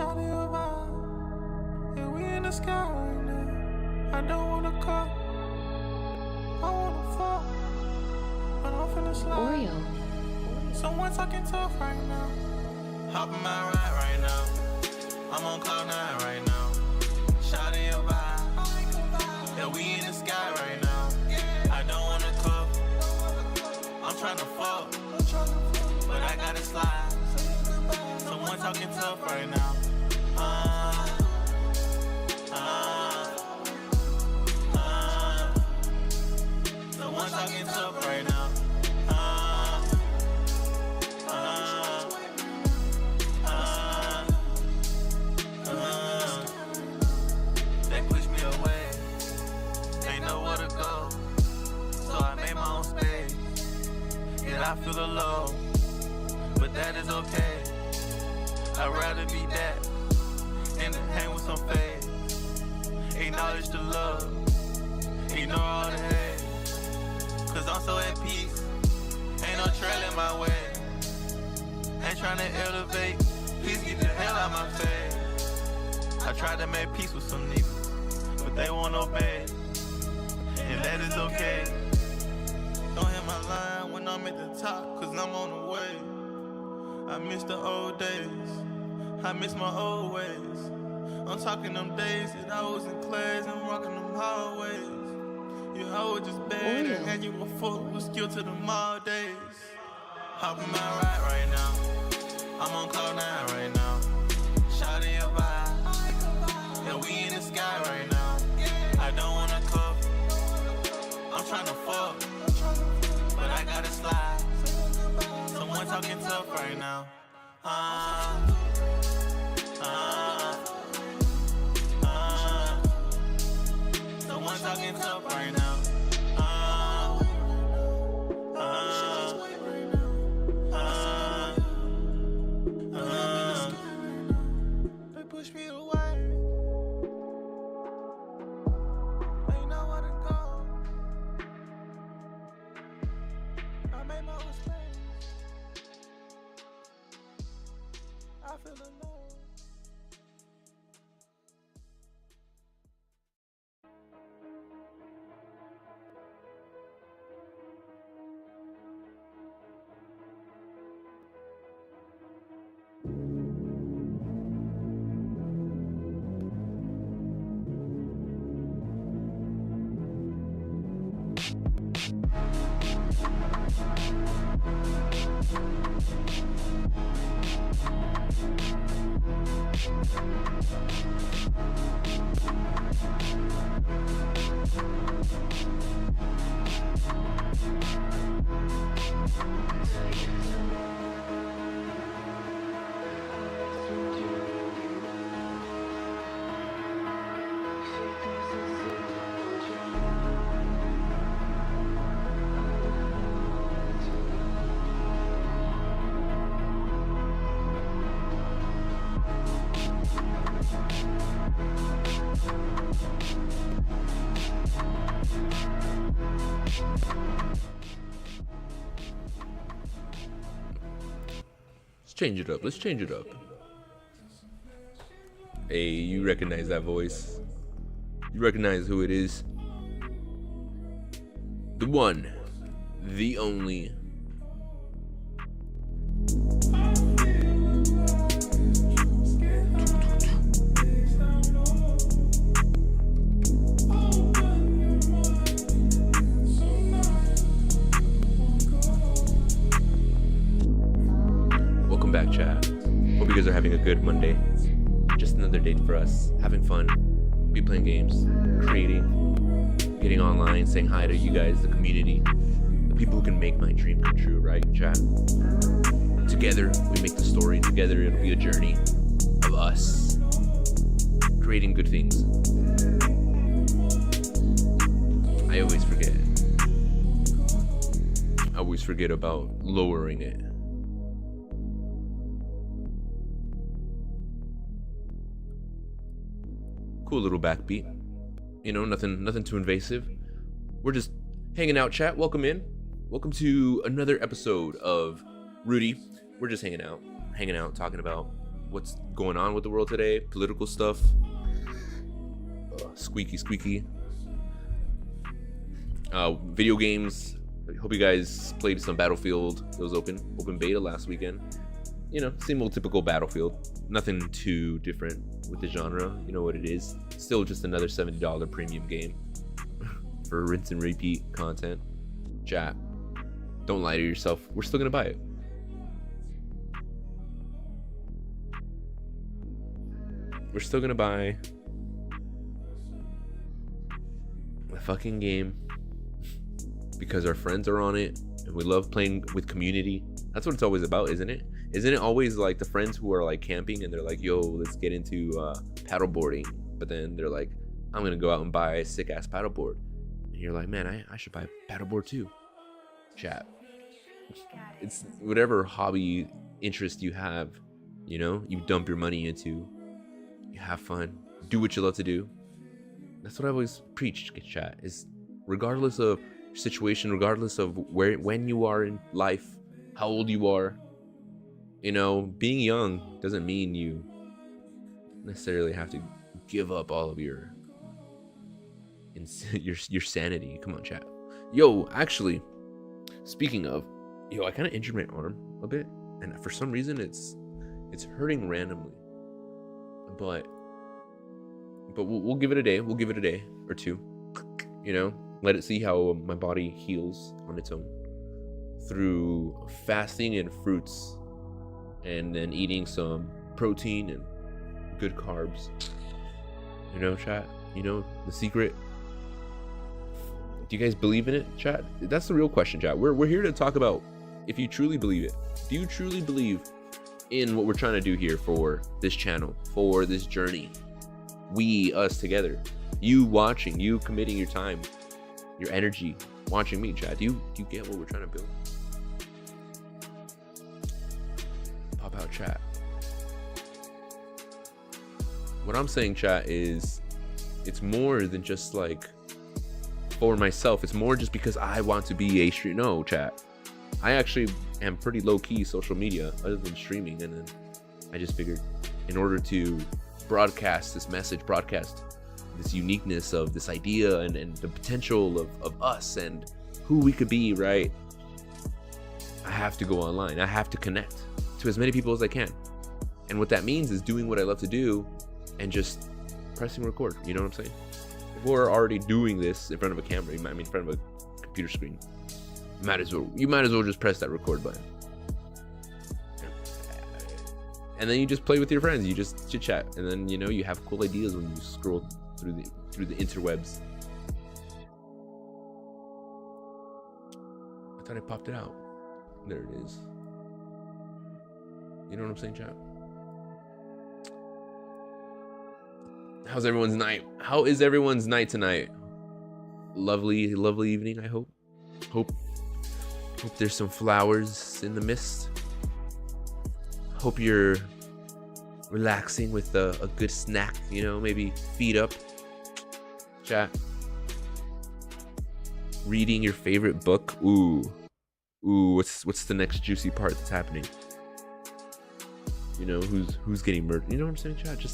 Shawty a vibe, yeah, we in the sky right now. I don't wanna call, I wanna fall, but I'm finna slide. Oreo. Someone talking tough right now. Hop in my ride right now. I'm on cloud 9 right now. Shawty a vibe, yeah, we in the sky right now. I don't wanna cuff, I'm tryna fuck, but I gotta slide. Someone talking tough right now. Someone talking tough right now. They push me away, ain't nowhere to go, so I made my own space. Yet I feel alone, but that is okay. I'd rather be that than to hang with some fake. Acknowledge the love, ignore all the hate. Cause I'm so at peace, ain't no trail in my way. Ain't tryna elevate, please get the hell out my face. I tried to make peace with some niggas, but they won't obey, and that is okay. Don't hit my line when I'm at the top, cause I'm on the way. I miss the old days, I miss my old ways. I'm talking them days that I was in class and rocking them hallways. You hoe just bad and had you a fuck with skill to them all days. Hop in my ride right now, I'm on cloud 9 right now. Shawty a vibe, yeah, we in the sky right now. I don't wanna cuff, I'm tryna fuck, but I gotta slide. Someone talking tough right now. Someone talking tough right now. They push me away, ain't nowhere to go. I made my own space, I feel alone. Change it up. Let's change it up. Hey, you recognize that voice? You recognize who it is? The one, the only. Welcome back, chat. Hope you guys are having a good Monday. Just another day for us, having fun, be playing games, creating, getting online, saying hi to you guys, the community, the people who can make my dream come true, right, chat? Together, we make the story. Together, it'll be a journey of us creating good things. I always forget. I always forget about lowering it. Cool little backbeat. You know, nothing too invasive. We're just hanging out, chat. Welcome in. Welcome to another episode of Rudy. We're just hanging out, talking about what's going on with the world today, political stuff. Squeaky. Video games. I hope you guys played some Battlefield. It was open beta last weekend. You know, same old typical Battlefield. Nothing too different with the genre. You know what it is. Still just another $70 premium game for rinse and repeat content. Chat, don't lie to yourself. We're still gonna buy it. We're still gonna buy a fucking game because our friends are on it and we love playing with community. That's what it's always about, isn't it? Isn't it always like the friends who are like camping and they're like, yo, let's get into paddleboarding, but then they're like, I'm gonna go out and buy a sick ass paddleboard, and you're like, man, I should buy a paddleboard too. Chat, it's whatever hobby interest you have, you know, you dump your money into, you have fun, do what you love to do. That's what I always preach, chat, is regardless of situation, regardless of when you are in life, how old you are, you know, being young doesn't mean you necessarily have to give up all of your sanity. Come on, chat. Yo, actually, speaking of, I kind of injured my arm a bit, and for some reason it's hurting randomly. But we'll give it a day. We'll give it a day or two. You know, let it see how my body heals on its own through fasting and fruits, and then eating some protein and good carbs. You know, chat, you know the secret. Do you guys believe in it, chat? That's the real question, chat. We're here to talk about if you truly believe it. Do you truly believe in what we're trying to do here for this channel, for this journey? Us together. You watching, you committing your time, your energy, watching me, chat. Do you get what we're trying to build? Pop out, chat. What I'm saying, chat, is it's more than just like for myself. It's more just because I want to be a streamer. No, chat. I actually am pretty low-key social media other than streaming, and then I just figured in order to broadcast this message, broadcast this uniqueness of this idea and the potential of us and who we could be, right? I have to go online. I have to connect to as many people as I can. And what that means is doing what I love to do and just pressing record. You know what I'm saying? If we're already doing this in front of a camera, I mean in front of a computer screen, you might as well just press that record button. And then you just play with your friends. You just chit chat, and then you have cool ideas when you scroll through the interwebs. I thought I popped it out. There it is. You know what I'm saying, chat? How's everyone's night? How is everyone's night tonight? Lovely, lovely evening. I hope there's some flowers in the mist. Hope you're relaxing with a good snack, maybe feet up, chat, reading your favorite book. Ooh, what's the next juicy part that's happening? Who's getting murdered? You know what I'm saying, chat?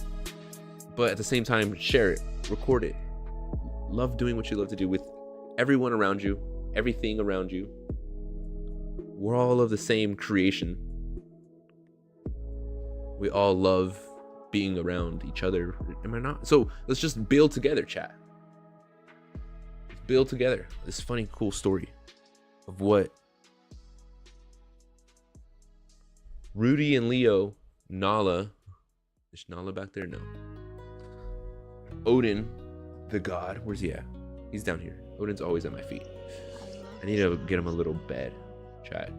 But at the same time, share it, record it. Love doing what you love to do with everyone around you, everything around you. We're all of the same creation. We all love being around each other. Am I not? So let's just build together, chat. Let's build together this funny, cool story of what Rudy and Leo, Nala. Is Nala back there? No. Odin, the god. Where's he at? He's down here. Odin's always at my feet. I need to get him a little bed, chat.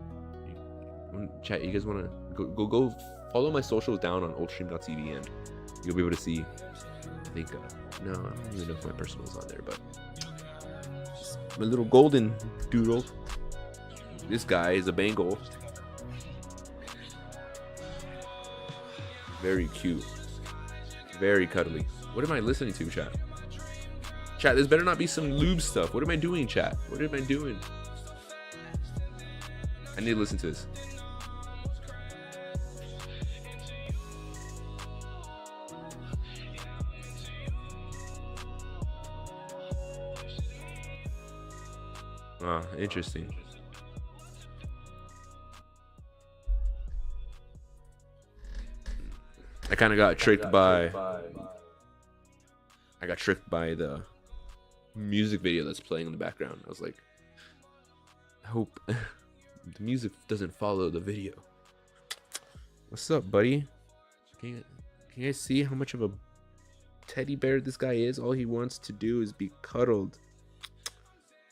Chat, you guys want to go follow my socials down on oldstream.tv, and you'll be able to see. I think no, I don't even know if my personal is on there, but my little golden doodle. This guy is a Bengal. Very cute, very cuddly. What am I listening to, chat? Chat, this better not be some lube stuff. What am I doing, chat? What am I doing? I need to listen to this. Interesting. I kind of got tricked by. I got tricked by the music video that's playing in the background. I was like, I hope the music doesn't follow the video. What's up, buddy? Can you guys see how much of a teddy bear this guy is? All he wants to do is be cuddled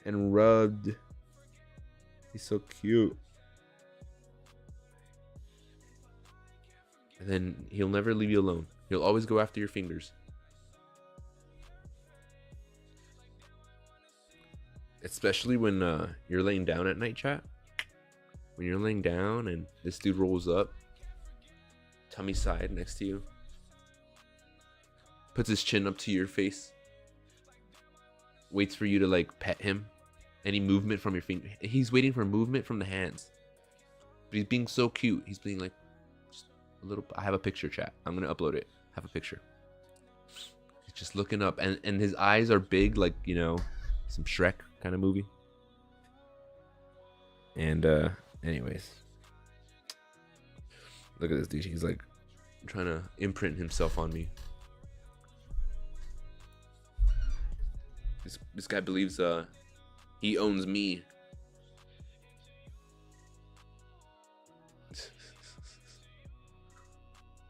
and rubbed. He's so cute. And then he'll never leave you alone. He'll always go after your fingers. Especially when you're laying down at night, chat. When you're laying down and this dude rolls up, tummy side next to you, puts his chin up to your face, waits for you to like pet him. Any movement from your finger, he's waiting for movement from the hands. But he's being so cute. He's being like, just a little. I have a picture, chat. I'm gonna upload it. I have a picture. He's just looking up, and his eyes are big, like, you know, some Shrek kind of movie. And anyways, look at this dude. He's like trying to imprint himself on me. This guy believes he owns me.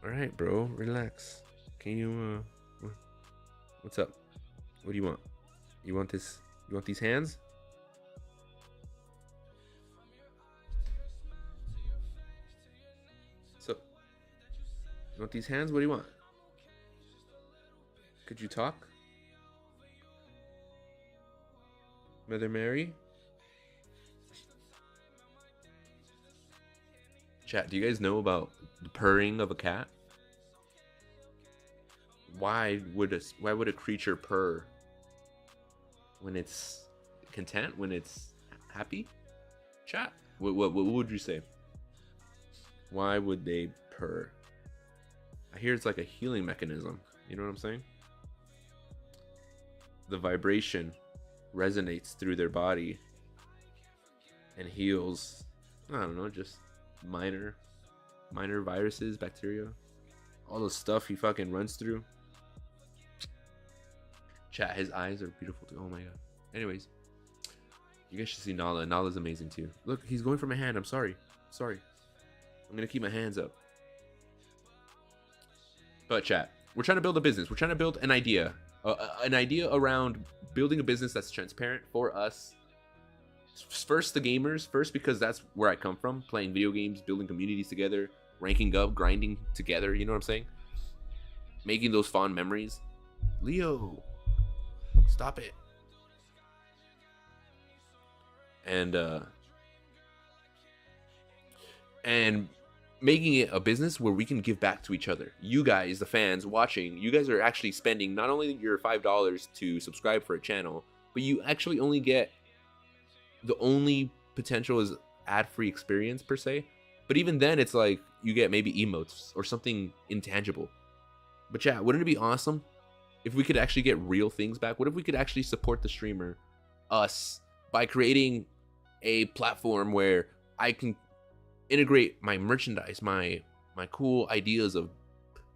All right, bro, relax. Can you what's up? What do you want? You want this? You want these hands? So, you want these hands? What do you want? Could you talk? Mother Mary? Chat, do you guys know about the purring of a cat? Why would a creature purr when it's content, when it's happy? Chat, what would you say? Why would they purr? I hear it's like a healing mechanism. You know what I'm saying? The vibration resonates through their body and heals, I don't know, just minor viruses, bacteria, all the stuff he fucking runs through. Chat, his eyes are beautiful too. Oh my god. Anyways, you guys should see Nala. Nala's amazing too. Look, he's going for my hand. I'm sorry. I'm gonna keep my hands up. But chat, we're trying to build a business. We're trying to build an idea around building a business that's transparent for us. First, the gamers. First, because that's where I come from, playing video games, building communities together, ranking up, grinding together. You know what I'm saying? Making those fond memories. Leo, stop it. And making it a business where we can give back to each other. You guys, the fans watching, you guys are actually spending not only your $5 to subscribe for a channel, but you actually only get, the only potential is ad-free experience per se. But even then, it's like you get maybe emotes or something intangible. But yeah, wouldn't it be awesome if we could actually get real things back? What if we could actually support the streamer, us, by creating a platform where I can integrate my merchandise, my cool ideas of,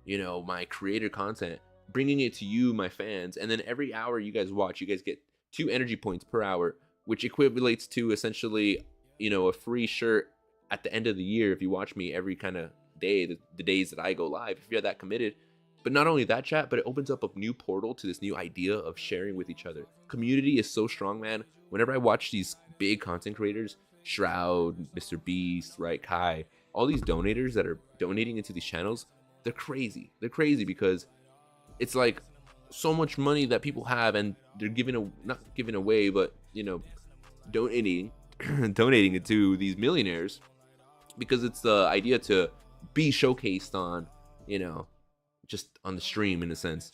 you know, my creator content, bringing it to you, my fans, and then every hour you guys watch, you guys get 2 energy points per hour, which equivalates to essentially, you know, a free shirt at the end of the year if you watch me every kind of day, the days that I go live, if you're that committed. But not only that, chat, but it opens up a new portal to this new idea of sharing with each other. Community is so strong, man. Whenever I watch these big content creators, Shroud, Mr. Beast, right, Kai, all these donators that are donating into these channels, they're crazy. They're crazy because it's like so much money that people have, and they're not giving away, but, you know, donating it to these millionaires, because it's the idea to be showcased on, you know, just on the stream in a sense.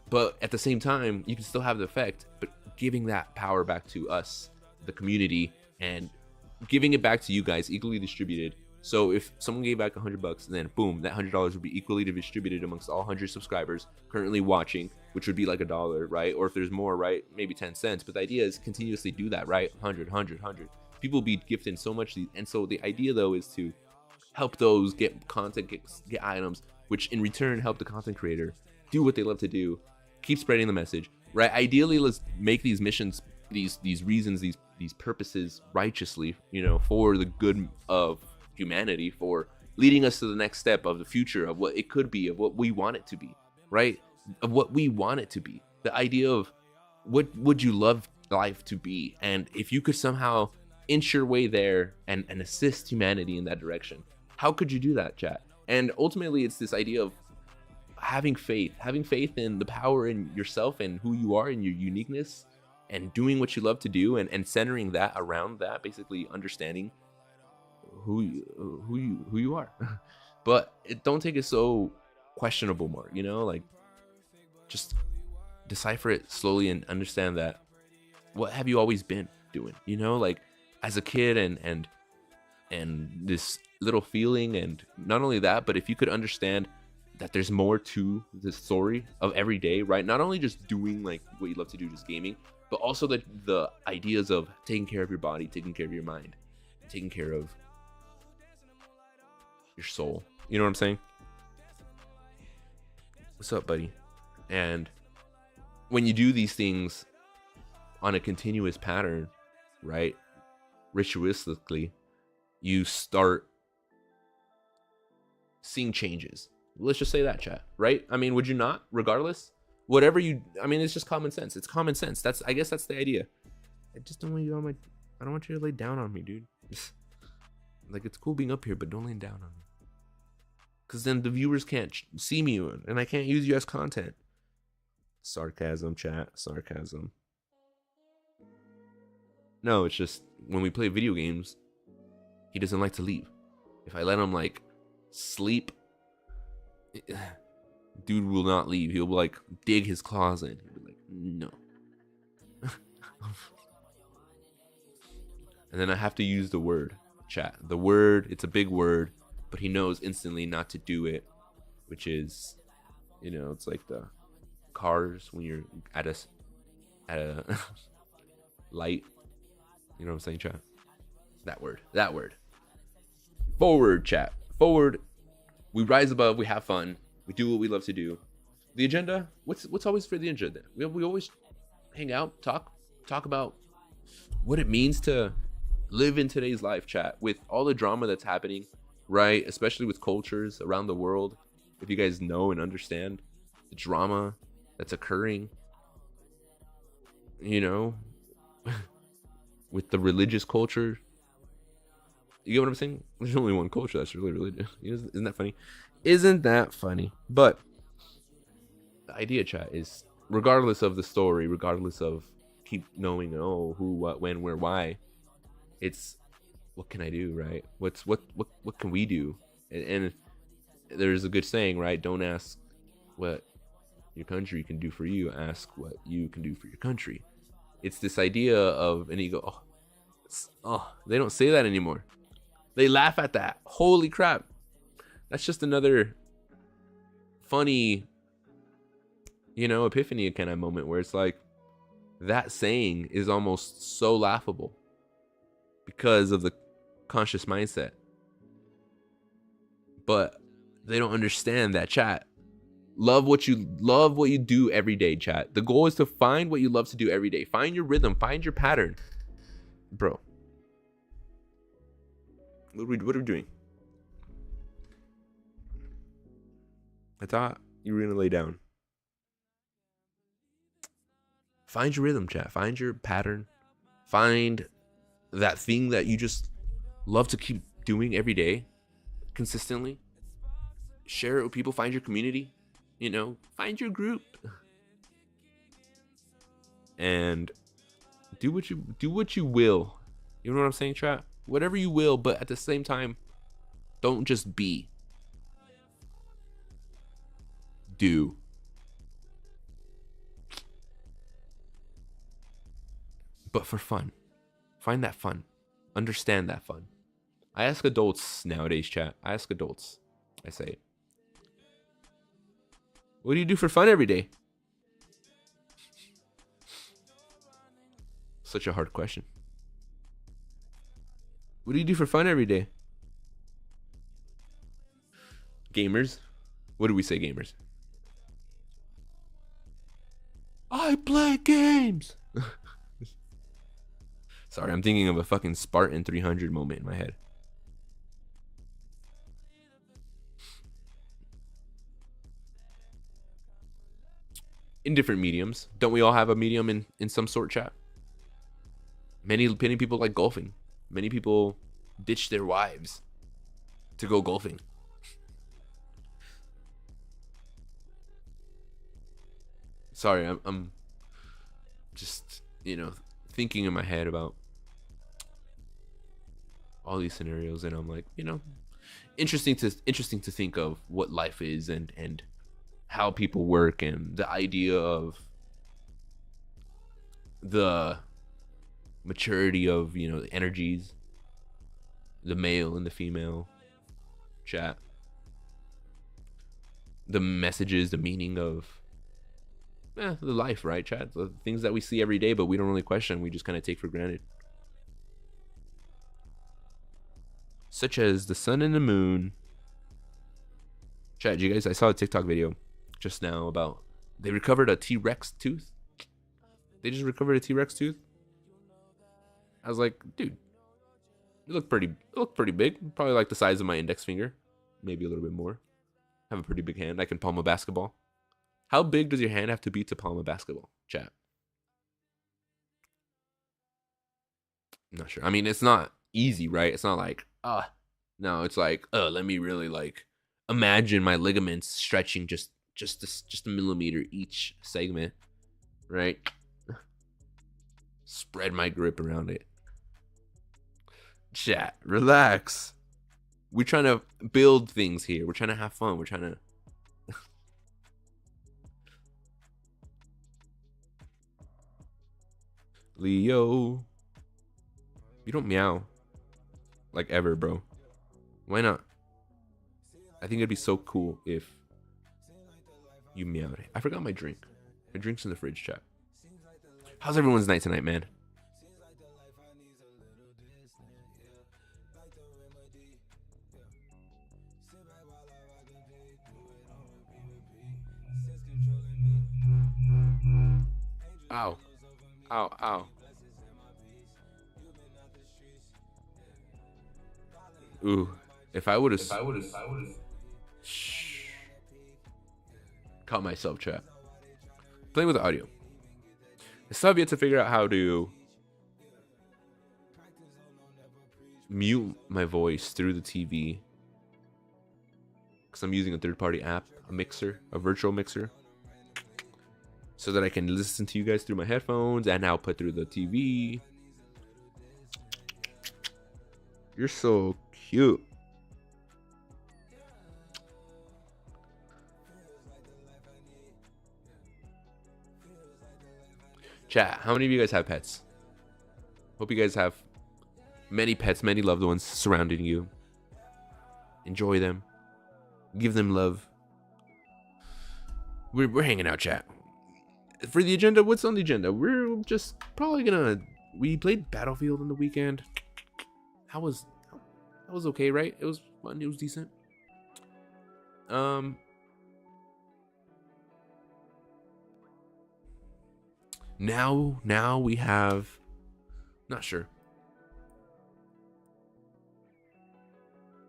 But at the same time, you can still have the effect, but giving that power back to us, the community, and giving it back to you guys equally distributed So if someone gave back $100, and then boom, that $100 would be equally distributed amongst all 100 subscribers currently watching, which would be like $1, right? Or if there's more, right, maybe 10 cents. But the idea is continuously do that, right? 100, 100, 100. People will be gifting so much. And so the idea though is to help those get content, get items, which in return help the content creator do what they love to do, keep spreading the message, right? Ideally, let's make these missions, these reasons, these purposes righteously, you know, for the good of humanity, for leading us to the next step of the future of what it could be, of what we want it to be, right? Of what we want it to be. The idea of what would you love life to be, and if you could somehow inch your way there and assist humanity in that direction, how could you do that, chat? And ultimately, it's this idea of having faith in the power in yourself and who you are and your uniqueness, and doing what you love to do, and centering that around that, basically understanding who you are. But don't take it so questionable, Mark, you know, like just decipher it slowly and understand that what have you always been doing, you know, like as a kid, and this little feeling. And not only that, but if you could understand that there's more to the story of every day, right? Not only just doing like what you love to do, just gaming, but also the ideas of taking care of your body, taking care of your mind, taking care of your soul. You know what I'm saying? What's up, buddy? And when you do these things on a continuous pattern, right, ritualistically, you start seeing changes. Let's just say that, chat, right? I mean, would you not? Regardless, whatever you, I mean, it's just common sense. It's common sense. I guess that's the idea. I just don't want you on I don't want you to lay down on me, dude. Like, it's cool being up here, but don't lay down on me. Because then the viewers can't see me, and I can't use you as content. Sarcasm, chat. Sarcasm. No, it's just when we play video games, he doesn't like to leave. If I let him, like, sleep, dude will not leave. He'll, like, dig his claws in. He'll be like, no. And then I have to use the word, chat. The word, it's a big word, but he knows instantly not to do it, which is, you know, it's like the cars when you're at a light. You know what I'm saying, chat? That word. Forward, chat. Forward. We rise above. We have fun. We do what we love to do. The agenda. What's always for the agenda? We always hang out, talk about what it means to live in today's life, chat, with all the drama that's happening, right? Especially with cultures around the world. If you guys know and understand the drama that's occurring, you know, with the religious culture. You get what I'm saying? There's only one culture that's really religious. Isn't that funny? Isn't that funny? But the idea, chat, is regardless of the story, regardless of keep knowing, oh, who, what, when, where, why, it's what can I do, right? What can we do? And there's a good saying, right? Don't ask what your country can do for you. Ask what you can do for your country. It's this idea of, and you go, oh, they don't say that anymore. They laugh at that. Holy crap. That's just another funny, you know, epiphany kind of moment where it's like that saying is almost so laughable because of the conscious mindset. But they don't understand that, chat. Love what you do every day, chat. The goal is to find what you love to do every day. Find your rhythm, find your pattern. Bro. What are we doing? I thought you were gonna lay down. Find your rhythm, chat. Find your pattern. Find that thing that you just love to keep doing every day, consistently. Share it with people. Find your community. You know, find your group. And do what you will. You know what I'm saying, chat? Whatever you will, but at the same time, don't just be. Do. But for fun. Find that fun. Understand that fun. I ask adults nowadays, chat. I ask adults. I say, what do you do for fun every day? Such a hard question. What do you do for fun every day? Gamers. What do we say, gamers? I play games. Sorry, I'm thinking of a fucking Spartan 300 moment in my head. In different mediums. Don't we all have a medium in some sort, chat? Many people like golfing. Many people ditch their wives to go golfing. Sorry, I'm just, thinking in my head about all these scenarios, and I'm like, interesting to think of what life is and how people work, and the idea of the maturity of, the energies, the male and the female, chat, the messages, the meaning of the life, right, chat? The things that we see every day, but we don't really question, we just kind of take for granted. Such as the sun and the moon. Chat, you guys, I saw a TikTok video just now about they recovered a T-Rex tooth. They just recovered a T-Rex tooth. I was like, dude, it looked pretty big. Probably like the size of my index finger, maybe a little bit more. I have a pretty big hand. I can palm a basketball. How big does your hand have to be to palm a basketball, chat? I'm not sure. I mean, it's not easy, right? It's not like, no, it's like, let me really like imagine my ligaments stretching just a millimeter each segment, right? Spread my grip around it. Chat, relax. We're trying to build things here. We're trying to have fun. We're trying to Leo, you don't meow like ever, bro. Why not? I think it'd be so cool if you meowed. I forgot my drink. My drink's in the fridge, chat. How's everyone's night tonight, man? Ow. Ow, ow. Ooh, if I would have caught myself, chat. Playing with the audio. I still have yet to figure out how to mute my voice through the TV, because I'm using a third-party app, a mixer, a virtual mixer, so that I can listen to you guys through my headphones and output through the TV. You're so cute. Chat, how many of you guys have pets? Hope you guys have many pets, many loved ones surrounding you. Enjoy them. Give them love. We're hanging out, chat. For the agenda, what's on the agenda? We're just probably gonna... We played Battlefield on the weekend. That was okay, right? It was fun. It was decent. Now we have... Not sure.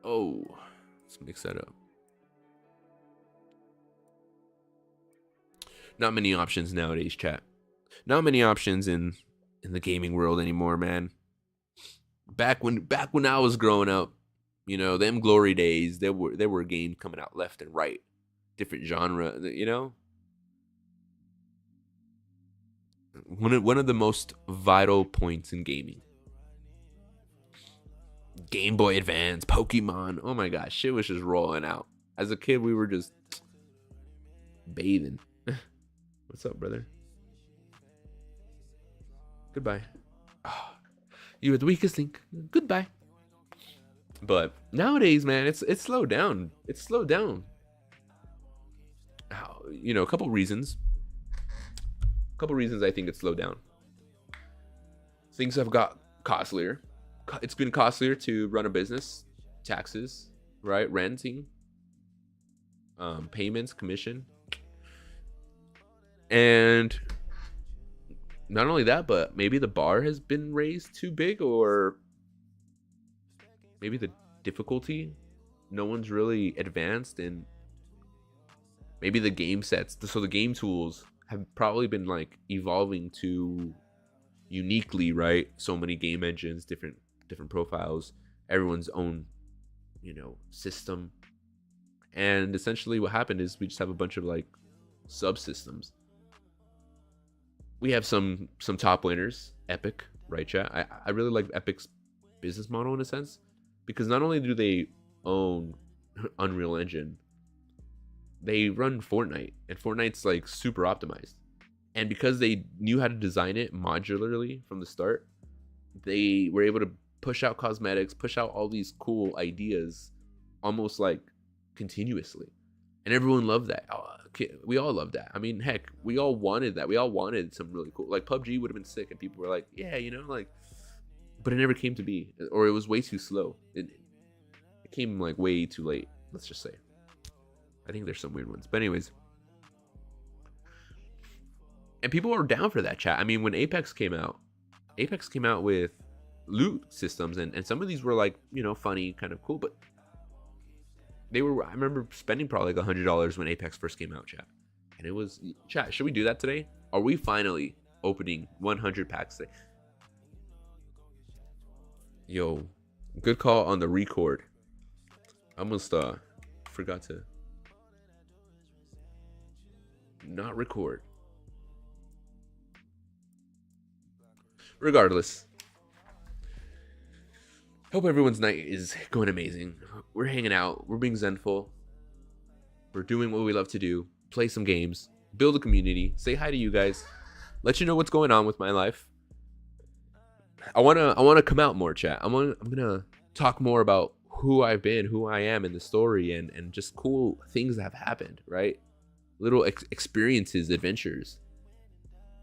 Oh, let's mix that up. Not many options nowadays, chat. Not many options in the gaming world anymore, man. Back when I was growing up, them glory days, there were games coming out left and right, different genre, One of the most vital points in gaming. Game Boy Advance, Pokemon. Oh my gosh, shit was just rolling out. As a kid, we were just bathing. What's up, brother? Goodbye. Oh, you were the weakest link. Goodbye. But nowadays, man, it's slowed down. It's slowed down. How, a couple reasons. A couple reasons I think it's slowed down. Things have got costlier. It's been costlier to run a business, taxes, right? Renting, payments, commission. And not only that, but maybe the bar has been raised too big, or maybe the difficulty. No one's really advanced, and maybe the game sets. So the game tools have probably been like evolving to uniquely, right? So many game engines, different profiles, everyone's own, system. And essentially what happened is we just have a bunch of like subsystems. We have some top winners, Epic, right, chat? I really like Epic's business model in a sense, because not only do they own Unreal Engine, they run Fortnite, and Fortnite's like super optimized. And because they knew how to design it modularly from the start, they were able to push out cosmetics, push out all these cool ideas almost like continuously. And everyone loved that. We all loved that. I mean, heck, we all wanted that. We all wanted some really cool, like PUBG would have been sick, and people were like, yeah, but it never came to be, or it was way too slow. It came like way too late, let's just say. I think there's some weird ones, but anyways. And people were down for that, chat. I mean, when Apex came out with loot systems, and some of these were like, funny, kind of cool, but I remember spending probably like $100 when Apex first came out, chat. And it was, chat, should we do that today? Are we finally opening 100 packs today? Yo, good call on the record. I almost forgot to not record. Regardless, hope everyone's night is going amazing. We're hanging out, we're being zenful, we're doing what we love to do, play some games, build a community, say hi to you guys, let you know what's going on with my life. I wanna come out more, chat. I'm gonna talk more about who I've been, who I am in the story, and just cool things that have happened, right? Little experiences, adventures,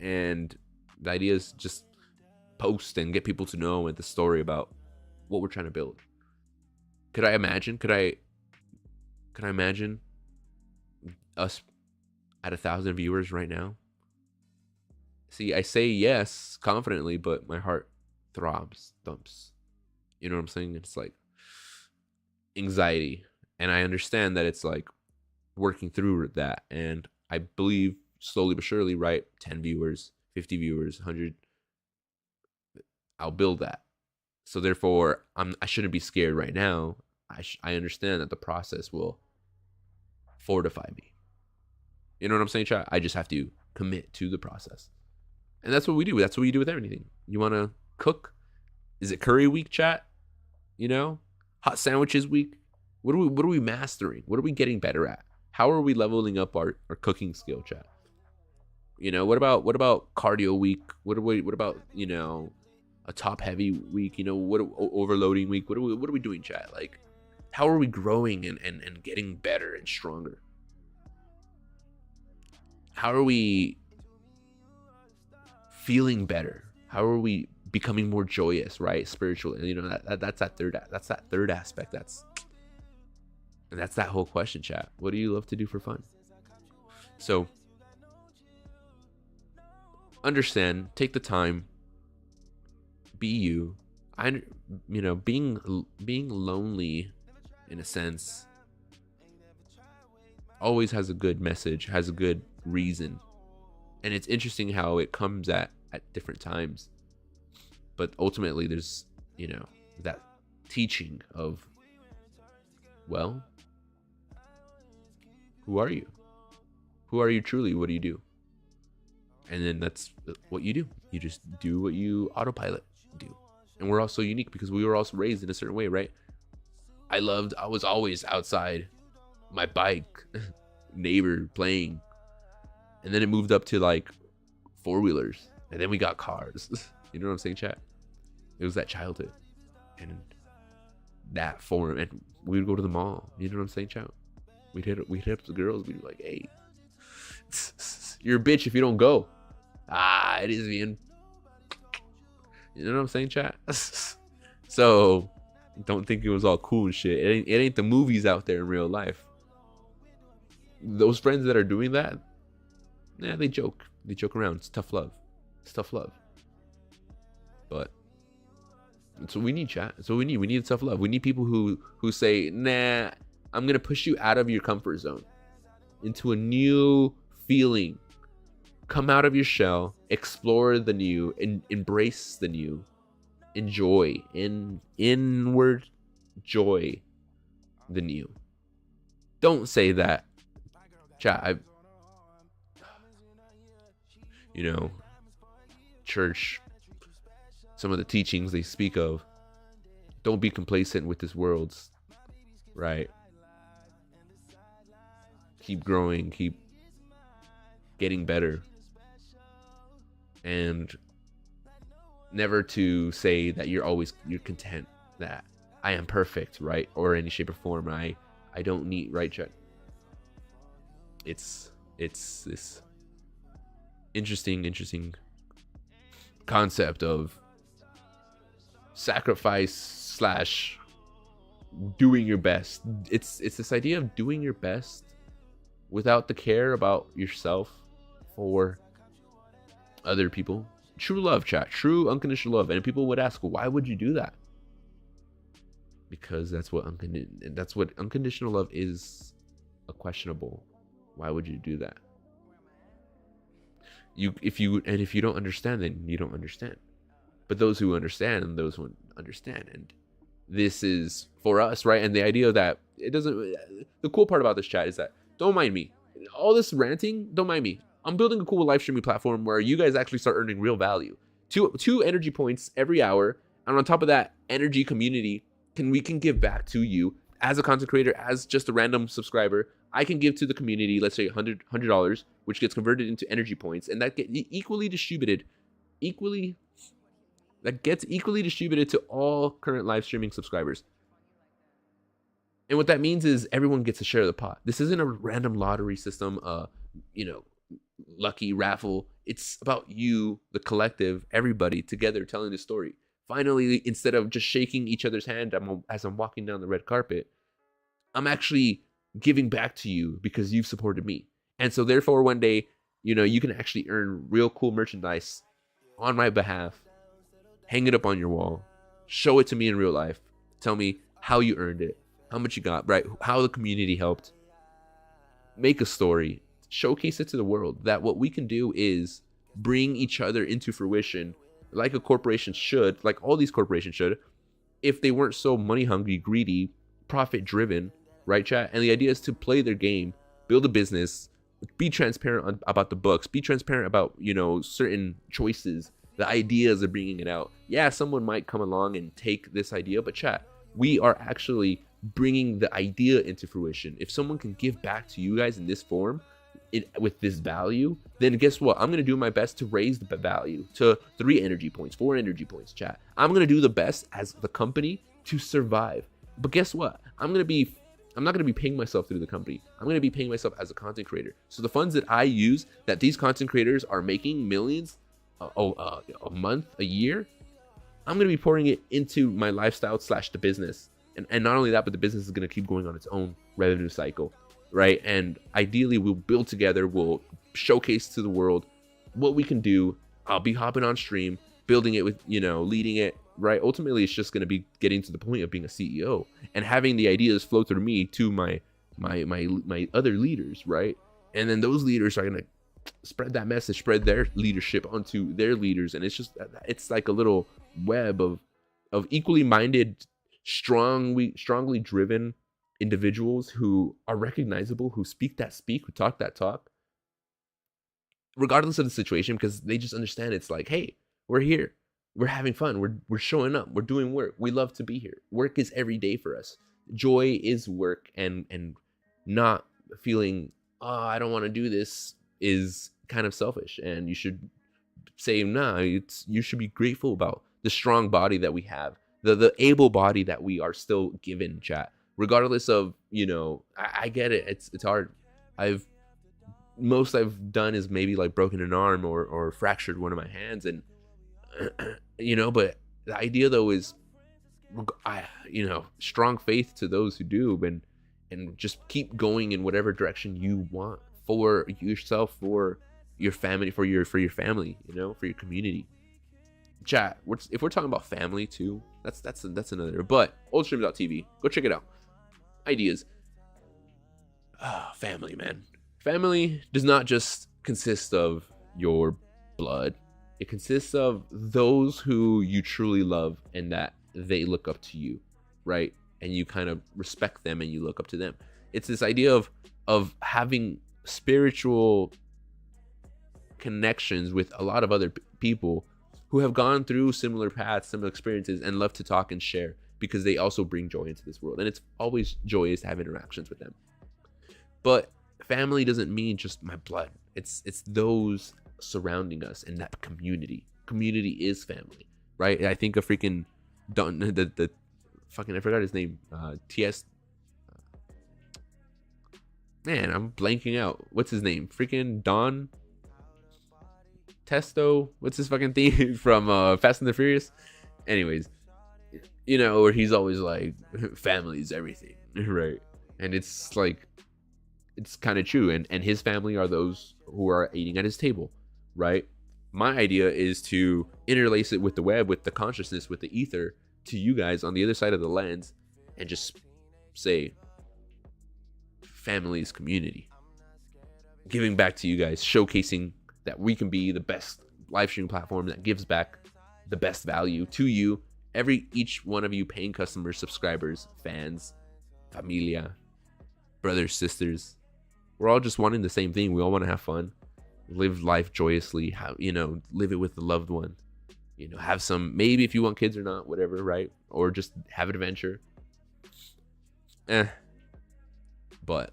and the idea is just post and get people to know and the story about what we're trying to build. Could I imagine us at 1,000 viewers right now? See, I say yes confidently, but my heart thumps. You know what I'm saying? It's like anxiety, and I understand that it's like working through that, and I believe slowly but surely, right? 10 viewers, 50 viewers, 100, I'll build that. So therefore, I shouldn't be scared right now. I understand that the process will fortify me. You know what I'm saying, chat? I just have to commit to the process. And that's what we do. That's what we do with everything. You want to cook? Is it curry week, chat? Hot sandwiches week? What are we mastering? What are we getting better at? How are we leveling up our cooking skill, chat? What about cardio week? What about, a top heavy week? What overloading week? What are we doing, chat? Like, how are we growing and getting better and stronger? How are we feeling better? How are we becoming more joyous, right? Spiritually, that's that third aspect. That's that whole question, chat. What do you love to do for fun? So understand, take the time, be you. Being lonely in a sense always has a good message, has a good reason. And it's interesting how it comes at different times. But ultimately there's, that teaching of, well, who are you? Who are you truly? What do you do? And then that's what you do. You just do what you autopilot do. And we're all so unique because we were also raised in a certain way, right? I was always outside, my bike, neighbor playing. And then it moved up to like 4-wheelers. And then we got cars. You know what I'm saying, chat? It was that childhood. And that form, and we would go to the mall. You know what I'm saying, chat? We'd hit up the girls. We'd be like, hey, you're a bitch if you don't go. It is bien. You know what I'm saying, chat? So don't think it was all cool and shit. It ain't the movies out there in real life. Those friends that are doing that, they joke. They joke around. It's tough love. But that's what we need, chat. That's what we need. We need tough love. We need people who say, nah, I'm gonna push you out of your comfort zone into a new feeling. Come out of your shell, explore the new, and embrace the new. Enjoy inward joy the new. Don't say that, chat. Church, some of the teachings they speak of, don't be complacent with this world, right? Keep growing, keep getting better, and never to say that you're content, that I am perfect, right? Or any shape or form. I don't need, right, chat? It's this interesting concept of sacrifice / doing your best. It's this idea of doing your best without the care about yourself for other people. True love, chat. True unconditional love. And people would ask, why would you do that? Because that's what unconditional love is. A questionable. Why would you do that? If you don't understand, then you don't understand. But those who understand and those who understand, and this is for us, right? And the idea that it doesn't. The cool part about this chat is that, don't mind me. All this ranting, don't mind me. I'm building a cool live streaming platform where you guys actually start earning real value. Two energy points every hour, and on top of that, energy community. We can give back to you as a content creator, as just a random subscriber. I can give to the community, let's say $100, which gets converted into energy points, and that gets equally distributed to all current live streaming subscribers. And what that means is everyone gets a share of the pot. This isn't a random lottery system, lucky raffle. It's about you, the collective, everybody together telling the story. Finally, instead of just shaking each other's hand as I'm walking down the red carpet, I'm actually giving back to you because you've supported me. And so therefore, one day, you can actually earn real cool merchandise on my behalf, hang it up on your wall, show it to me in real life, tell me how you earned it, how much you got, right? How the community helped. Make a story, showcase it to the world that what we can do is bring each other into fruition, like a corporation should, like all these corporations should, if they weren't so money hungry, greedy, profit driven, right, chat? And the idea is to play their game, build a business, be transparent about the books, be transparent about, certain choices, the ideas of bringing it out. Yeah, someone might come along and take this idea, but chat, we are actually bringing the idea into fruition. If someone can give back to you guys in this form, with this value, then guess what? I'm going to do my best to raise the value to 3 energy points, 4 energy points, chat. I'm going to do the best as the company to survive. But guess what? I'm not going to be paying myself through the company. I'm going to be paying myself as a content creator. So the funds that I use, that these content creators are making millions a month, a year, I'm going to be pouring it into my lifestyle / the business. And not only that, but the business is going to keep going on its own revenue cycle. Right? And ideally, we'll build together, we'll showcase to the world what we can do. I'll be hopping on stream, building it with, leading it, right? Ultimately, it's just going to be getting to the point of being a CEO and having the ideas flow through me to my other leaders, right? And then those leaders are going to spread that message, spread their leadership onto their leaders. And it's like a little web of equally minded, strongly driven individuals who are recognizable, who speak that speak, who talk that talk, regardless of the situation, because they just understand it's like, hey, we're here, we're having fun, we're showing up, we're doing work, we love to be here. Work is every day for us. Joy is work, and not feeling, I don't want to do this is kind of selfish. And you should say, nah, you should be grateful about the strong body that we have, the able body that we are still given, chat, regardless of, I get it, it's hard. I've done is maybe like broken an arm or fractured one of my hands, and but the idea though is, strong faith to those who do, and just keep going in whatever direction you want for yourself, for your family, for your family, for your community. Chat, if we're talking about family too, that's another. But oldstream.tv, go check it out. Ideas. Family, man. Family does not just consist of your blood. It consists of those who you truly love and that they look up to you, right? And you kind of respect them and you look up to them. It's this idea of having spiritual connections with a lot of other people who have gone through similar paths, similar experiences, and love to talk and share, because they also bring joy into this world. And it's always joyous to have interactions with them. But family doesn't mean just my blood. It's those surrounding us and that community. Community is family, right? I think of freaking Don, the fucking, I forgot his name. TS. Man, I'm blanking out. What's his name? Freaking Don Testo. What's his fucking theme from Fast and the Furious? Anyways, where he's always like, family is everything, right? And it's like, it's kind of true. And his family are those who are eating at his table, right? My idea is to interlace it with the web, with the consciousness, with the ether, to you guys on the other side of the lens, and just say, family's community. Giving back to you guys, showcasing that we can be the best live stream platform that gives back the best value to you, each one of you paying customers, subscribers, fans, familia, brothers, sisters. We're all just wanting the same thing. We all want to have fun, live life joyously, live it with the loved one, have some, maybe if you want kids or not, whatever, right? Or just have an adventure. But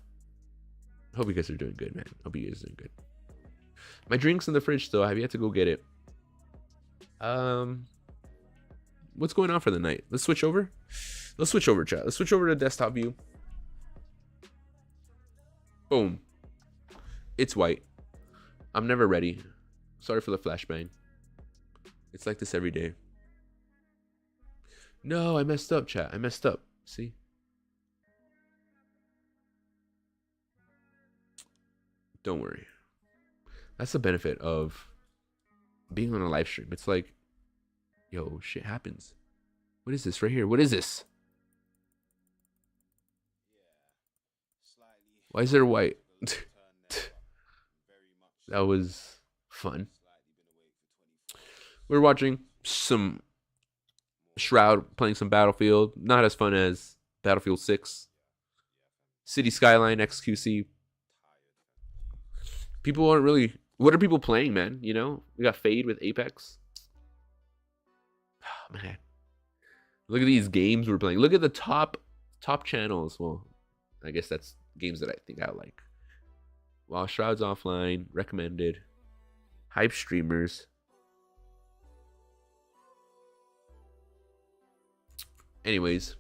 hope you guys are doing good, man. Hope you guys are doing good. My drink's in the fridge still. I have yet to go get it. What's going on for the night? Let's switch over, chat. Let's switch over to desktop view. Boom. It's white. I'm never ready. Sorry for the flashbang. It's like this every day. No, I messed up, chat. I messed up. See? Don't worry. That's the benefit of being on a live stream. It's like, yo, shit happens. What is this right here? What is this? Why is there white? That was fun. We're watching some Shroud playing some Battlefield. Not as fun as Battlefield 6. City Skyline XQC. People aren't really... What are people playing, man? We got Fade with Apex. Oh, man. Look at these games we're playing. Look at the top channels. Well, I guess that's games that I think I like. While Shroud's offline, recommended. Hype streamers. Anyways.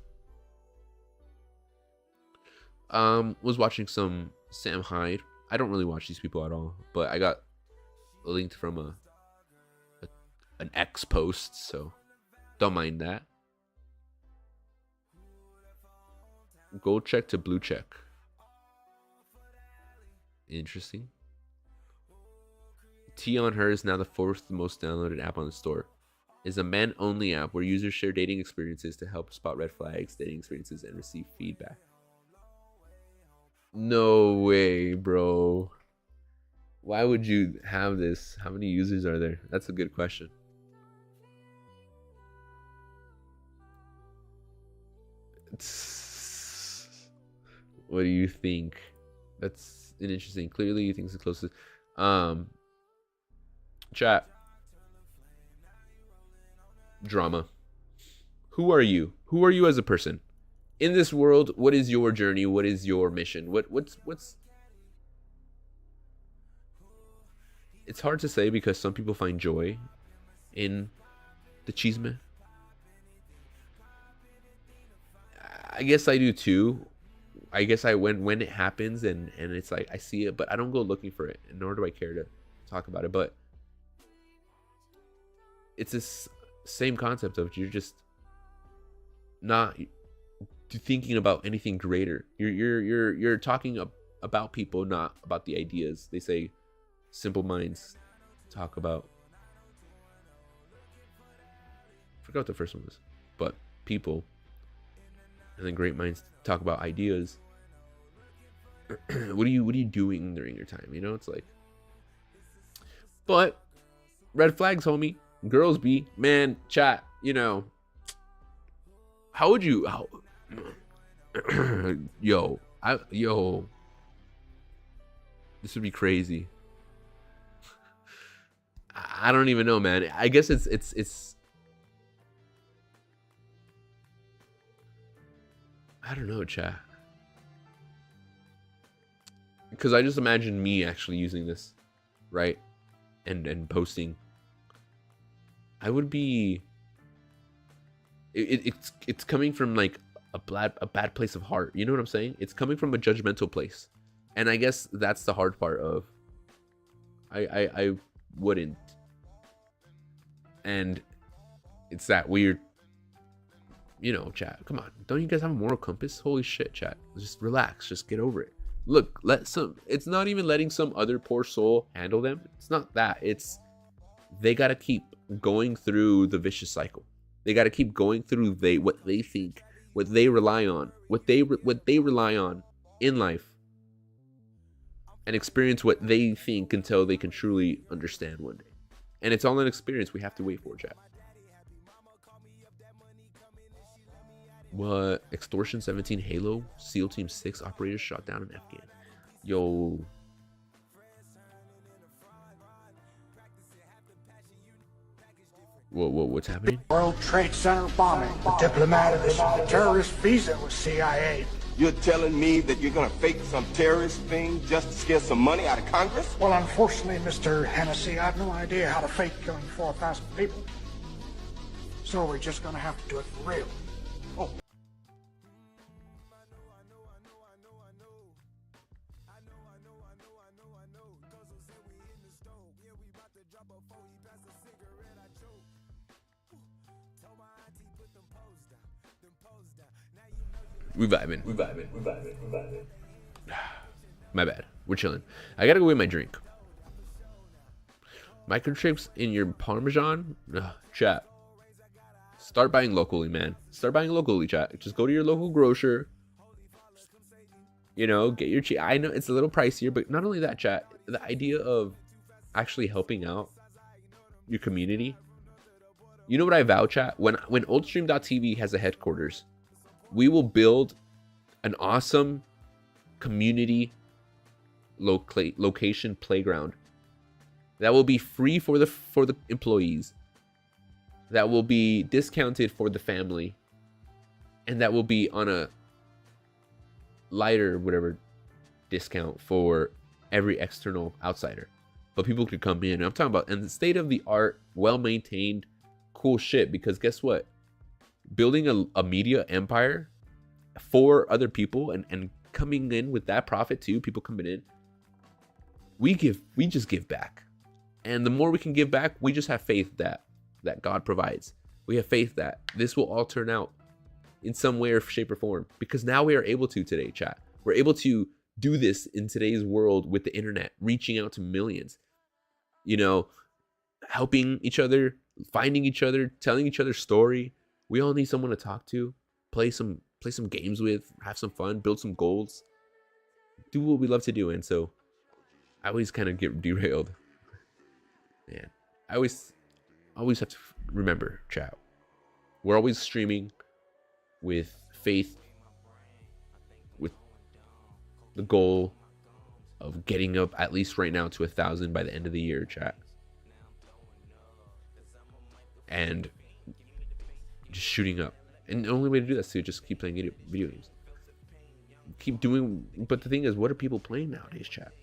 Was watching some Sam Hyde. I don't really watch these people at all, but I got linked from an X post, so don't mind that. Gold check to blue check. Interesting. Tea on Her is now the 4th most downloaded app on the store. It's a men-only app where users share dating experiences to help spot red flags, dating experiences, and receive feedback. No way, bro. Why would you have this? How many users are there? That's a good question. What do you think? That's an interesting. Clearly, you think it's the closest. Chat. Drama. Who are you? Who are you as a person? In this world, what is your journey? What is your mission? What's It's hard to say because some people find joy in the chisme. I guess I do too. I guess I when it happens and it's like I see it, but I don't go looking for it, nor do I care to talk about it. But it's this same concept of you're just not thinking about anything greater. You're talking about people, not about the ideas. They say simple minds talk about. I forgot what the first one was, but people. And then great minds talk about ideas. What are you doing during your time? You know, it's like. But red flags, homie. Girls be, man, chat. You know. How would you? Yo. This would be crazy. I don't even know, man. I guess it's. I don't know, chat. Because I just imagine me actually using this, right? And posting. I would be. It's coming from like a bad place of heart. You know what I'm saying? It's coming from a judgmental place, and I guess that's the hard part of. I wouldn't, and it's that weird. You know, chat. Come on, don't you guys have a moral compass? Holy shit, chat. Just relax. Just get over it. Look, it's not even letting some other poor soul handle them. It's not that. It's they gotta keep going through the vicious cycle. They gotta keep going through what they think, what they rely on, what they rely on in life, and experience what they think until they can truly understand one day. And it's all an experience we have to wait for, chat. What? Extortion 17 Halo SEAL Team 6 operators shot down in Afghan. Yo. What's happening? World Trade Center bombing. The diplomat of this terrorist visa was CIA. You're telling me that you're gonna fake some terrorist thing just to scare some money out of Congress? Well, unfortunately, Mr. Hennessy, I have no idea how to fake killing 4,000 people. So we're just gonna have to do it for real. Oh. We vibing. My bad. We're chilling. I gotta go get my drink. Microchips in your Parmesan? Ugh, chat. Start buying locally, man. Start buying locally, chat. Just go to your local grocer. You know, get your cheap. I know it's a little pricier, but not only that, chat. The idea of actually helping out your community. You know what I vow, chat? When Oldstream.tv has a headquarters, we will build an awesome community location playground that will be free for the employees, that will be discounted for the family, and that will be on a lighter whatever discount for every external outsider. But people could come in. I'm talking about, and the state of the art, well maintained, cool shit. Because guess what? Building a media empire for other people and coming in with that profit too, people coming in, we just give back. And the more we can give back, we just have faith that God provides. We have faith that this will all turn out in some way or shape or form, because now we are able to today, chat. We're able to do this in today's world with the internet, reaching out to millions, you know, helping each other, finding each other, telling each other's story. We all need someone to talk to, play some games with, have some fun, build some goals, do what we love to do. And so I always kind of get derailed. Man, I always have to remember, chat. We're always streaming with faith, with the goal of getting up at least right now to 1,000 by the end of the year, chat. And just shooting up. And the only way to do that is to just keep playing video games. Keep doing, but the thing is, what are people playing nowadays, chat?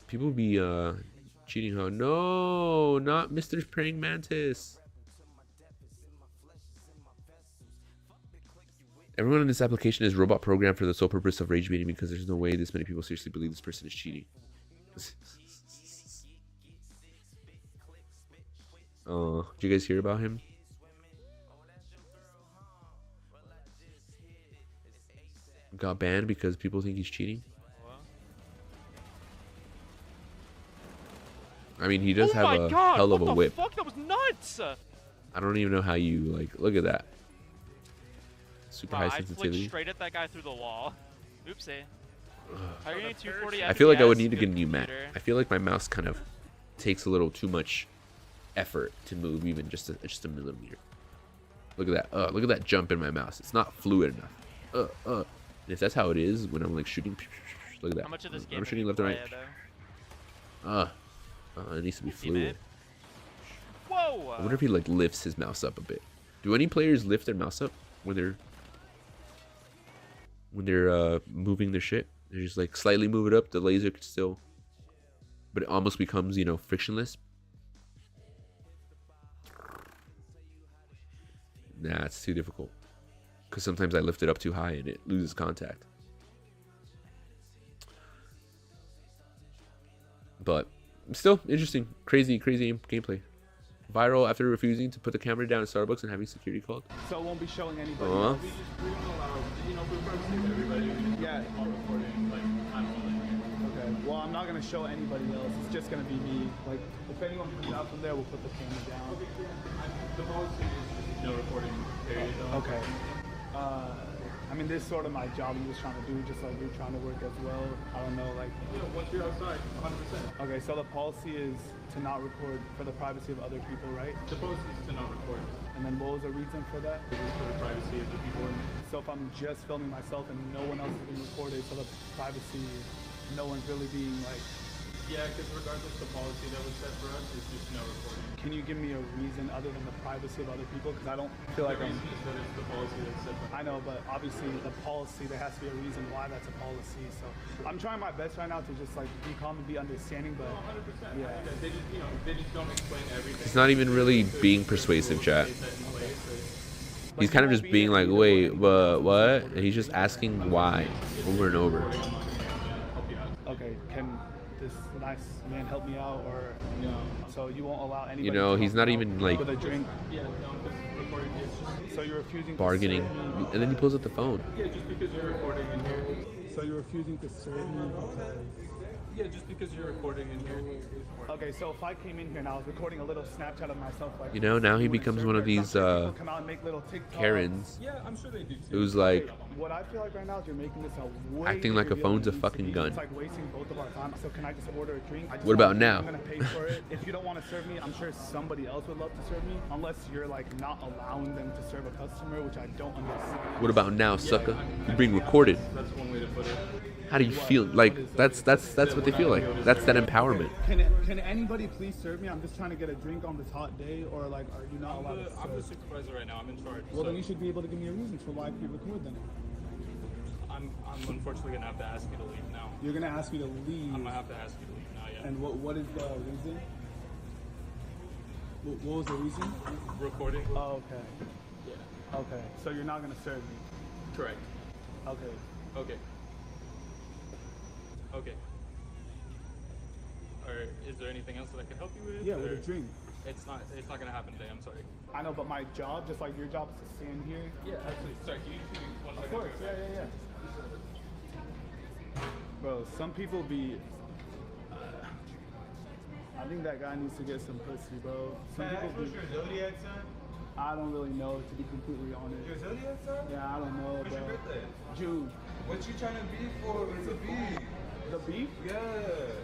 People be cheating. How? No, not Mr. Praying Mantis. Everyone in this application is robot programmed for the sole purpose of rage baiting because there's no way this many people seriously believe this person is cheating. Oh, did you guys hear about him? Got banned because people think he's cheating. I mean, he does have a hell of a whip. Fuck, that was nuts. I don't even know how you like. Look at that. Super high I sensitivity. flicked straight at that guy through the wall. Oopsie. How are you getting 240 I feel like I would FPS? need to get a new Computer. mouse. I feel like my mouse kind of takes a little too much effort to move, even just a millimeter. Look at that. Look at that jump in my mouse. It's not fluid enough. And if that's how it is when I'm like shooting, look at that. How much of this game I'm have shooting you left and right. played, It needs to be Teammate? fluid. Whoa! I wonder if he like lifts his mouse up a bit. Do any players lift their mouse up when they're moving their shit? They just like slightly move it up. The laser could still, but it almost becomes, you know, frictionless. Nah, it's too difficult. Because sometimes I lift it up too high and it loses contact. But still interesting, crazy gameplay. Viral after refusing to put the camera down at Starbucks and having security called. So it won't be showing anybody. Uh-huh. Yeah. Okay. Well, I'm not gonna show anybody else. It's just gonna be me. Like, if anyone comes out from there, we'll put the camera down. The policy is no recording period. Okay. I mean, this is sort of my job I'm just trying to do, just like you're trying to work as well. I don't know, like. Yeah, once you're outside, 100%. Okay, so the policy is to not record for the privacy of other people, right? The policy is to not record. And then what was the reason for that? It is for the privacy of the people in So if I'm just filming myself and no one else is being recorded, so the privacy, no one's really being like. Yeah, because regardless, the policy that was set for us is just no recording. Can you give me a reason other than the privacy of other people? Because I don't feel like The I'm. reason is that it's the policy that's set for us. I know, but obviously the policy, there has to be a reason why that's a policy. So I'm trying my best right now to just like be calm and be understanding, but 100%. yeah. They just, they just don't explain everything. He's not even really being persuasive, chat. He's kind of just being like, wait, what? And he's just asking why over and over. Okay, can this nice man help me out, or so you won't allow anybody? You know, to he's help not me even out like with a drink. Yeah, no, because recording is just. So you're refusing bargaining, to serve me. and then he pulls out the phone. Yeah, just because you're recording in here. So you're refusing to serve me because. Yeah, just because you're recording in here. Okay, so if I came in here and I was recording a little Snapchat of myself, like You know, now he doing becomes surgery one of or these something, people come out and make little TikToks. Karens Yeah, I'm sure they do too. who's like What I feel like right now is you're making this a way acting like a bigger phone's deal a than it needs to fucking be. gun. It's like wasting both of our time. So can I just order a drink? I just What about want- now? I'm gonna pay for it. If you don't want to serve me, I'm sure somebody else would love to serve me. Unless you're like not allowing them to serve a customer, which I don't understand. what about now, sucker? You're being recorded. That's one way to put it. How do you feel? Like that's what they feel like. That's that empowerment. Can anybody please serve me? I'm just trying to get a drink on this hot day, or like, are you not allowed to serve? I'm the supervisor right now. I'm in charge. Well, so then you should be able to give me a reason for why I could record then. I'm unfortunately gonna have to ask you to leave now. You're gonna ask me to leave. I'm gonna have to ask you to leave now. Yeah. And what is the reason? What was the reason? Recording. Oh, okay. Yeah. Okay. So you're not gonna serve me. Correct. Okay. Okay. Okay. Or is there anything else that I can help you with? Yeah, with or- a drink. It's not gonna happen today. I'm sorry. I know, but my job, just like your job, is to stand here. Yeah, absolutely. Sorry, can you give me 1 second? Of course. Yeah. Bro, some people be. I think that guy needs to get some pussy, bro. Some people be. Zodiac sign? I don't really know, to be completely honest. Your zodiac sign? Yeah, I don't know, What's your bro. birthday? June. What you trying to be for? It's a beef. The beef? Yeah.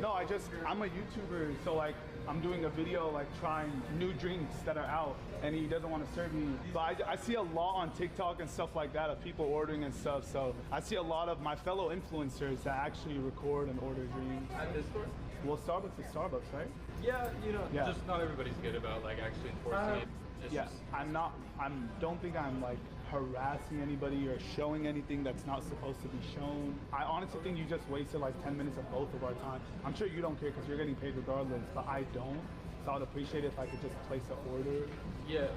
No, I'm a YouTuber, so like I'm doing a video like trying new drinks that are out, and he doesn't want to serve me. But I see a lot on TikTok and stuff like that of people ordering and stuff. So I see a lot of my fellow influencers that actually record and order drinks. At this store? Well, Starbucks is Starbucks, right? Yeah, Yeah. just not everybody's good about like actually enforcing it. It's Yeah, just- don't think I'm like harassing anybody or showing anything that's not supposed to be shown. I honestly think you just wasted like 10 minutes of both of our time. I'm sure you don't care because you're getting paid regardless, but I don't. So I would appreciate it if I could just place an order. Yeah,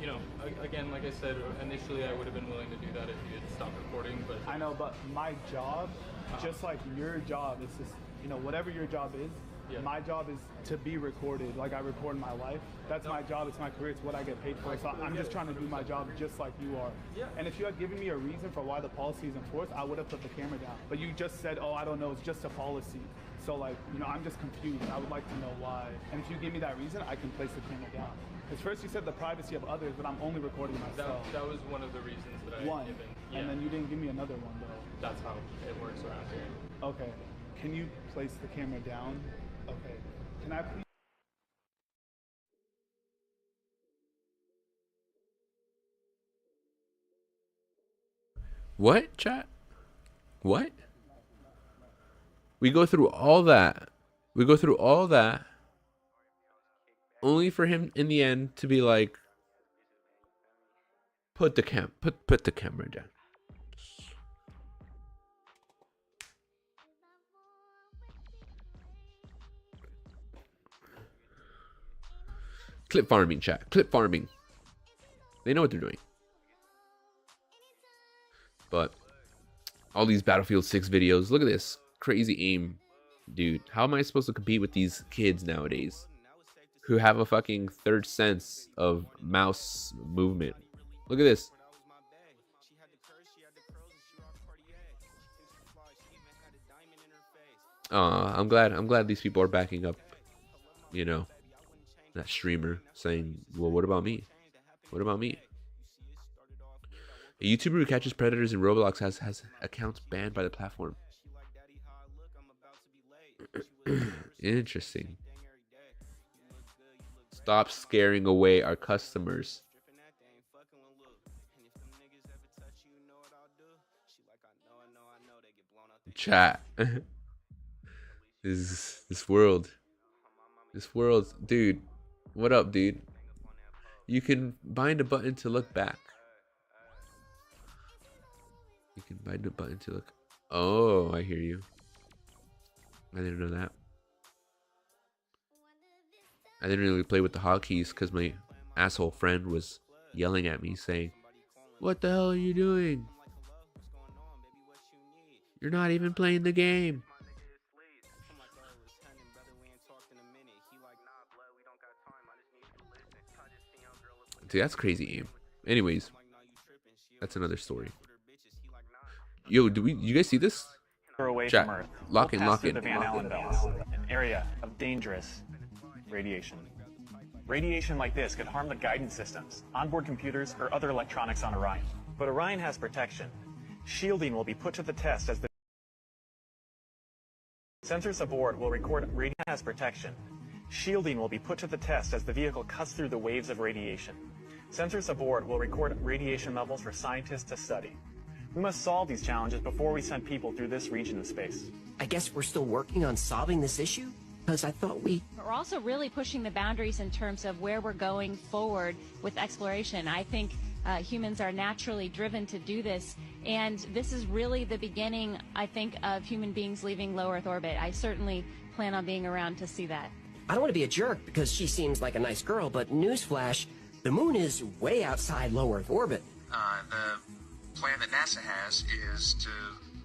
you know, again, like I said, initially I would have been willing to do that if you had stopped recording, but I know, but my job, just like your job, it's just, you know, whatever your job is, Yeah. my job is to be recorded. Like I record my life. That's my job. It's my career. It's what I get paid for. So I'm just trying to do my job just like you are. Yeah. And if you had given me a reason for why the policy is enforced, I would have put the camera down. But you just said, oh, I don't know. It's just a policy. So like, you know, I'm just confused. I would like to know why. And if you give me that reason, I can place the camera down. Because first you said the privacy of others, but I'm only recording myself. that was one of the reasons that I One. had given. Yeah, And then you didn't give me another one though. that's how it works around here. Okay. Can you place the camera down? Okay. Can I please? What, chat? What? We go through all that. We go through all that. Only for him in the end to be like, put the camera down. Clip farming, chat. Clip farming. They know what they're doing. But all these Battlefield 6 videos. Look at this. Crazy aim. Dude, how am I supposed to compete with these kids nowadays? Who have a fucking third sense of mouse movement. Look at this. I'm glad these people are backing up, you know, that streamer saying, well, what about me? What about me? A YouTuber who catches predators in Roblox has accounts banned by the platform. Interesting. Stop scaring away our customers. Chat. This world, dude. What up, dude? You can bind a button to look back. You can bind a button to look. Oh, I hear you. I didn't know that. I didn't really play with the hotkeys because my asshole friend was yelling at me saying, "What the hell are you doing? You're not even playing the game." Dude, that's crazy aim. Anyways, that's another story. Yo, you guys see this? Away Chat. from Earth. Lock in, We'll lock pass through in, the Van lock Allen in. belts, an area of dangerous radiation. Radiation like this could harm the guidance systems, onboard computers, or other electronics on Orion. But Orion has protection. Shielding will be put to the test as the sensors aboard will record radiation has protection. Shielding will be put to the test as the vehicle cuts through the waves of radiation. Sensors aboard will record radiation levels for scientists to study. We must solve these challenges before we send people through this region of space. I guess we're still working on solving this issue? Because I thought we... We're also really pushing the boundaries in terms of where we're going forward with exploration. I think humans are naturally driven to do this, and this is really the beginning, I think, of human beings leaving low Earth orbit. I certainly plan on being around to see that. I don't want to be a jerk because she seems like a nice girl, but newsflash, the moon is way outside low Earth orbit. The plan that NASA has is to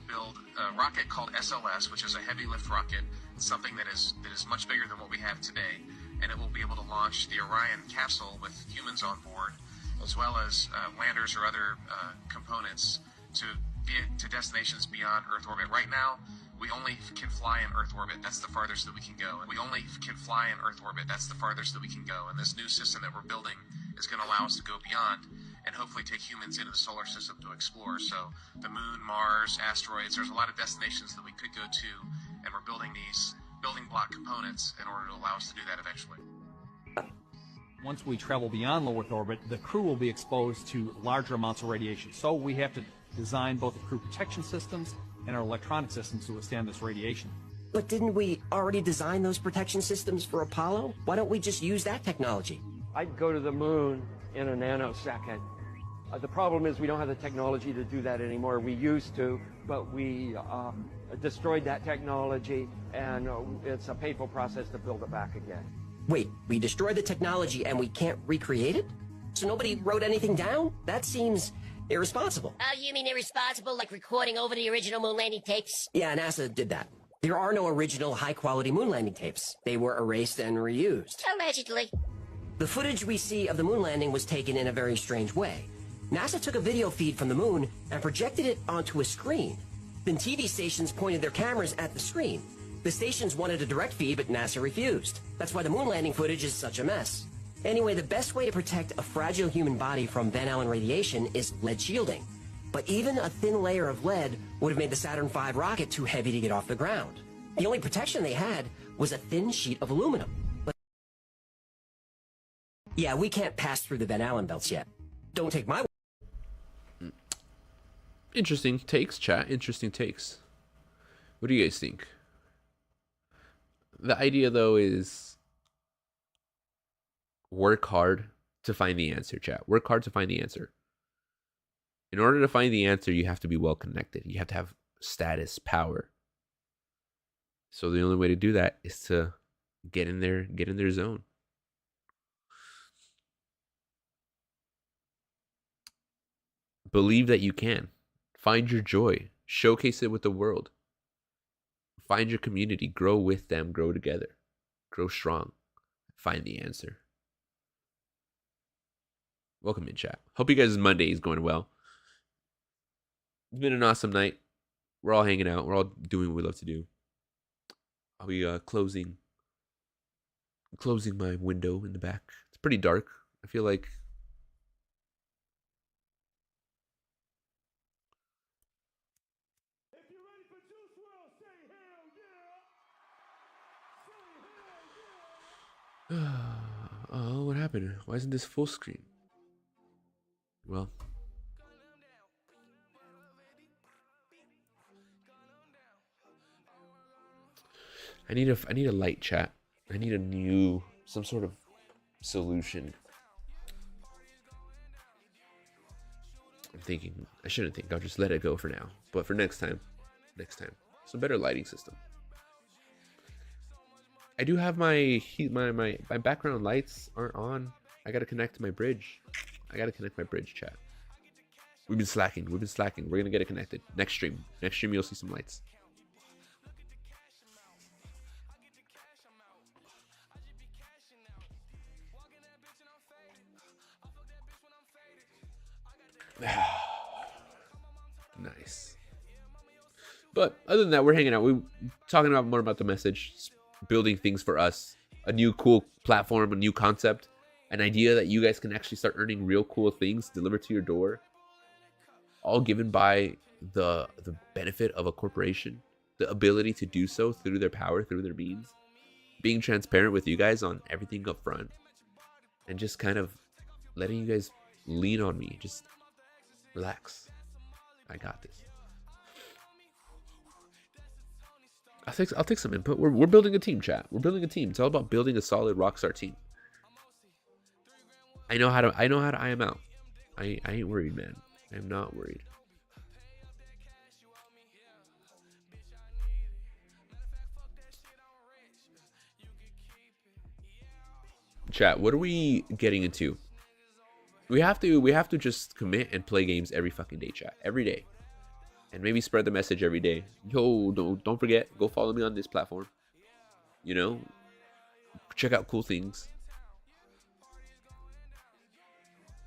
build a rocket called SLS, which is a heavy lift rocket, something that is much bigger than what we have today, and it will be able to launch the Orion capsule with humans on board, as well as landers or other components to destinations beyond Earth orbit. Right now, we only can fly in Earth orbit. That's the farthest that we can go. We only can fly in Earth orbit. That's the farthest that we can go. And this new system that we're building is going to allow us to go beyond and hopefully take humans into the solar system to explore. So the moon, Mars, asteroids, there's a lot of destinations that we could go to, and we're building these building block components in order to allow us to do that eventually. Once we travel beyond low Earth orbit, the crew will be exposed to larger amounts of radiation. So we have to design both the crew protection systems and our electronic systems to withstand this radiation. But didn't we already design those protection systems for Apollo? Why don't we just use that technology? I'd go to the moon in a nanosecond. The problem is we don't have the technology to do that anymore. We used to, but we destroyed that technology, and it's a painful process to build it back again. Wait, we destroyed the technology and we can't recreate it? So nobody wrote anything down? That seems irresponsible. Oh, you mean irresponsible, like recording over the original moon landing tapes? Yeah, NASA did that. There are no original high-quality moon landing tapes. They were erased and reused. Allegedly. The footage we see of the moon landing was taken in a very strange way. NASA took a video feed from the moon and projected it onto a screen. Then TV stations pointed their cameras at the screen. The stations wanted a direct feed, but NASA refused. That's why the moon landing footage is such a mess. Anyway, the best way to protect a fragile human body from Van Allen radiation is lead shielding. But even a thin layer of lead would have made the Saturn V rocket too heavy to get off the ground. The only protection they had was a thin sheet of aluminum. But yeah, we can't pass through the Van Allen belts yet. Don't take my... Interesting takes, chat. Interesting takes. What do you guys think? The idea, though, is work hard to find the answer, chat. Work hard to find the answer. In order to find the answer, you have to be well connected. You have to have status, power. So the only way to do that is to get in their zone. Believe that you can. Find your joy. Showcase it with the world. Find your community. Grow with them. Grow together. Grow strong. Find the answer. Welcome in, chat. Hope you guys' Monday is going well. It's been an awesome night. We're all hanging out. We're all doing what we love to do. I'll be closing my window in the back. It's pretty dark. I feel like oh, what happened? Why isn't this full screen? Well, I need a light, chat. I need some sort of solution. I'm thinking I shouldn't think. I'll just let it go for now. But for next time, some better lighting system. I do have my background lights aren't on. I gotta connect to my bridge. Chat. We've been slacking. We're gonna get it connected. Next stream you'll see some lights. Nice. But other than that, we're hanging out. We're talking more about the message, building things for us, a new cool platform, a new concept, an idea that you guys can actually start earning real cool things delivered to your door, all given by the benefit of a corporation, the ability to do so through their power, through their means, being transparent with you guys on everything up front, and just kind of letting you guys lean on me. Just relax. I got this. I'll take some input. We're building a team, chat. We're building a team. It's all about building a solid rockstar team. I know how to IM out. I ain't worried, man. I'm not worried. Chat, what are we getting into? We have to just commit and play games every fucking day, chat. Every day. And maybe spread the message every day. Yo, don't forget, go follow me on this platform. You know, check out cool things.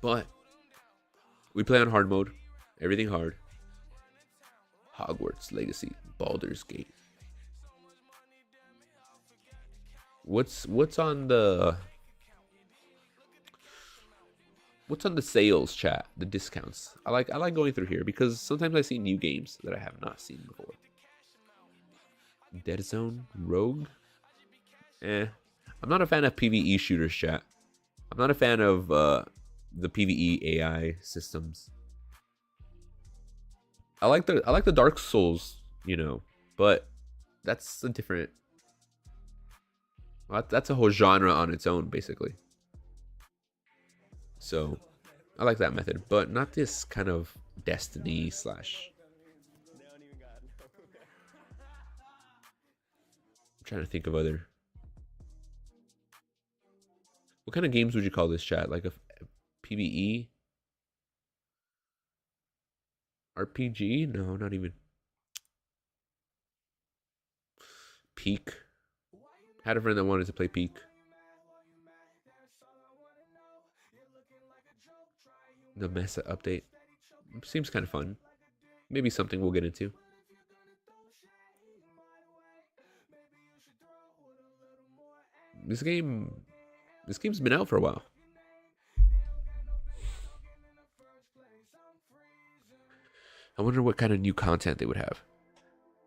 But we play on hard mode. Everything hard. Hogwarts Legacy, Baldur's Gate. What's on the sales, chat? The discounts. I like going through here because sometimes I see new games that I have not seen before. Dead Zone, Rogue. I'm not a fan of PvE shooters, chat. I'm not a fan of the PvE AI systems. I like the Dark Souls, you know, but that's a different. That's a whole genre on its own, basically. So, I like that method, but not this kind of Destiny / I'm trying to think of other. What kind of games would you call this, chat? Like a PvE? RPG? No, not even. Peak. Had a friend that wanted to play Peak. The Mesa update. Seems kind of fun. Maybe something we'll get into. This game's been out for a while. I wonder what kind of new content they would have.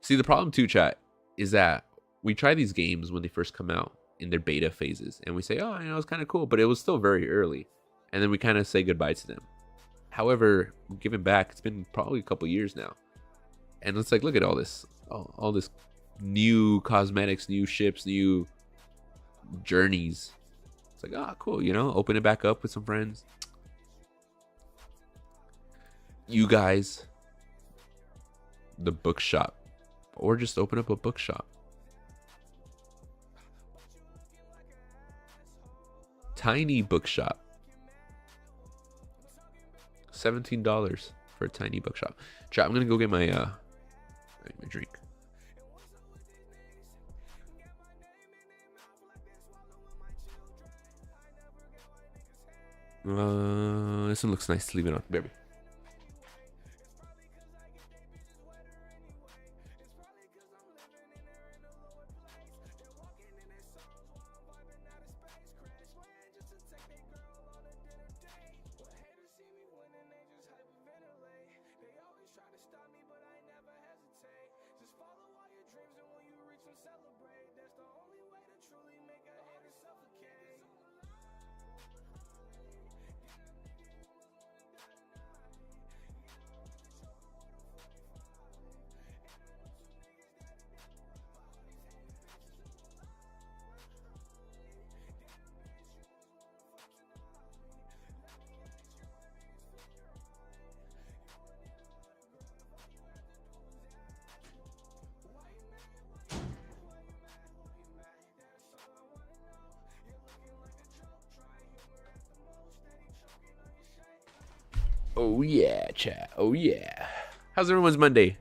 See, the problem too, chat, is that we try these games when they first come out in their beta phases, and we say, oh, it's kind of cool, but it was still very early, and then we kind of say goodbye to them. However, giving back, it's been probably a couple years now, and it's like, look at all this new cosmetics, new ships, new journeys. It's like, oh, cool, open it back up with some friends. You guys, the bookshop, or just open up a bookshop. Tiny bookshop. $17 for a tiny bookshop. Chat, I'm gonna go get my drink. This one looks nice. Leave it on, baby. Oh yeah, chat. Oh yeah. How's everyone's Monday?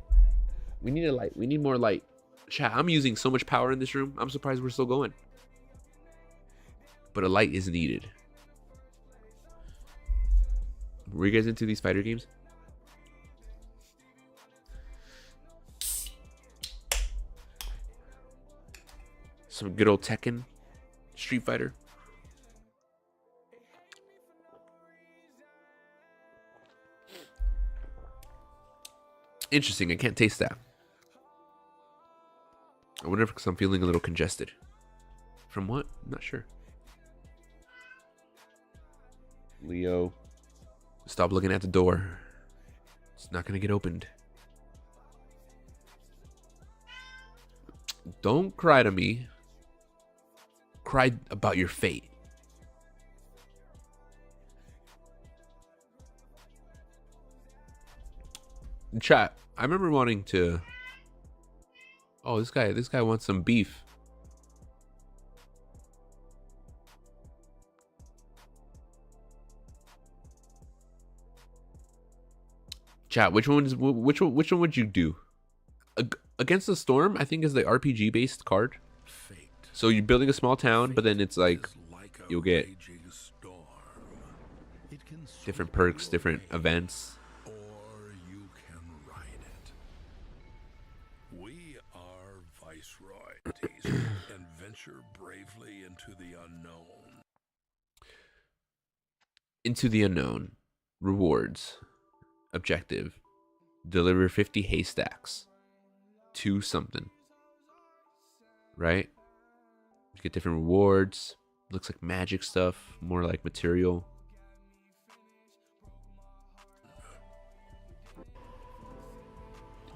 We need a light. We need more light. Chat, I'm using so much power in this room. I'm surprised we're still going. But a light is needed. Were you guys into these fighter games? Some good old Tekken, Street Fighter. Interesting. I can't taste that. I wonder if because I'm feeling a little congested. From what? I'm not sure. Leo, stop looking at the door. It's not gonna get opened. Don't cry to me. Cry about your fate. Chat, I remember wanting to... Oh, this guy wants some beef. Chat, which one would you do? Against the Storm, I think, is the RPG based card. So you're building a small town, but then it's like you'll get different perks, different events. We are Viceroy and venture bravely into the unknown. Into the unknown. Rewards. Objective. Deliver 50 haystacks to something. Right? You get different rewards. Looks like magic stuff. More like material.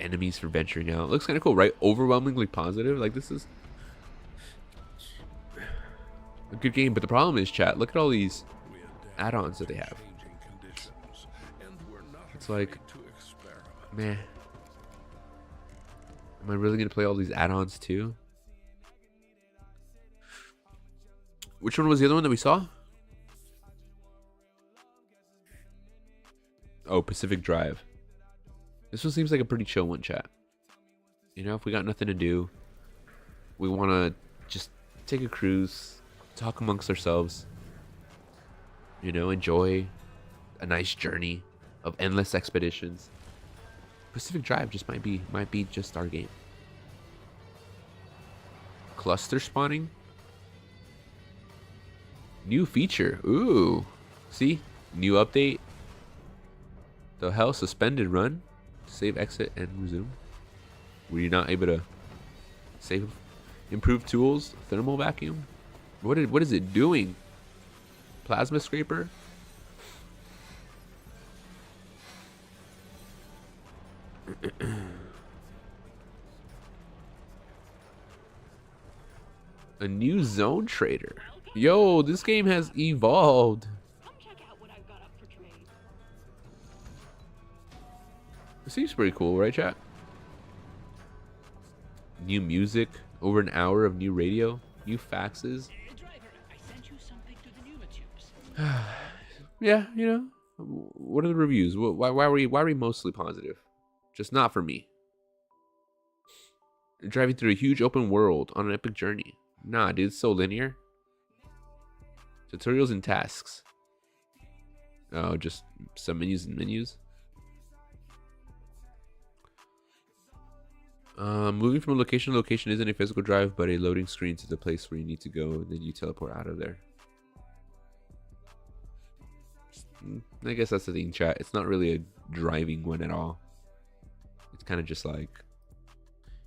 Enemies for venturing out. Looks kind of cool, right? Overwhelmingly positive. Like, this is a good game. But the problem is, chat, look at all these add-ons that they have. It's like, man, am I really going to play all these add-ons too? Which one was the other one that we saw? Oh, Pacific Drive. This one seems like a pretty chill one, chat. You know, if we got nothing to do, we want to just take a cruise, talk amongst ourselves, you know, enjoy a nice journey of endless expeditions. Pacific Drive just might be just our game. Cluster spawning. New feature. Ooh. See? New update. The hell? Suspended run. Save, exit, and resume. Were you not able to save? Improved tools. Thermal vacuum. What is it doing? Plasma scraper. A new zone trader. Yo, this game has evolved. It seems pretty cool, right, chat? New music, over an hour of new radio, new faxes. Yeah, you know, what are the reviews? Why are we mostly positive? Just not for me. Driving through a huge open world on an epic journey. Nah, dude, it's so linear. Tutorials and tasks. Oh, just some menus and menus. Moving from location to location isn't a physical drive, but a loading screen to the place where you need to go, and then you teleport out of there. I guess that's the thing, chat. It's not really a driving one at all. It's kind of just like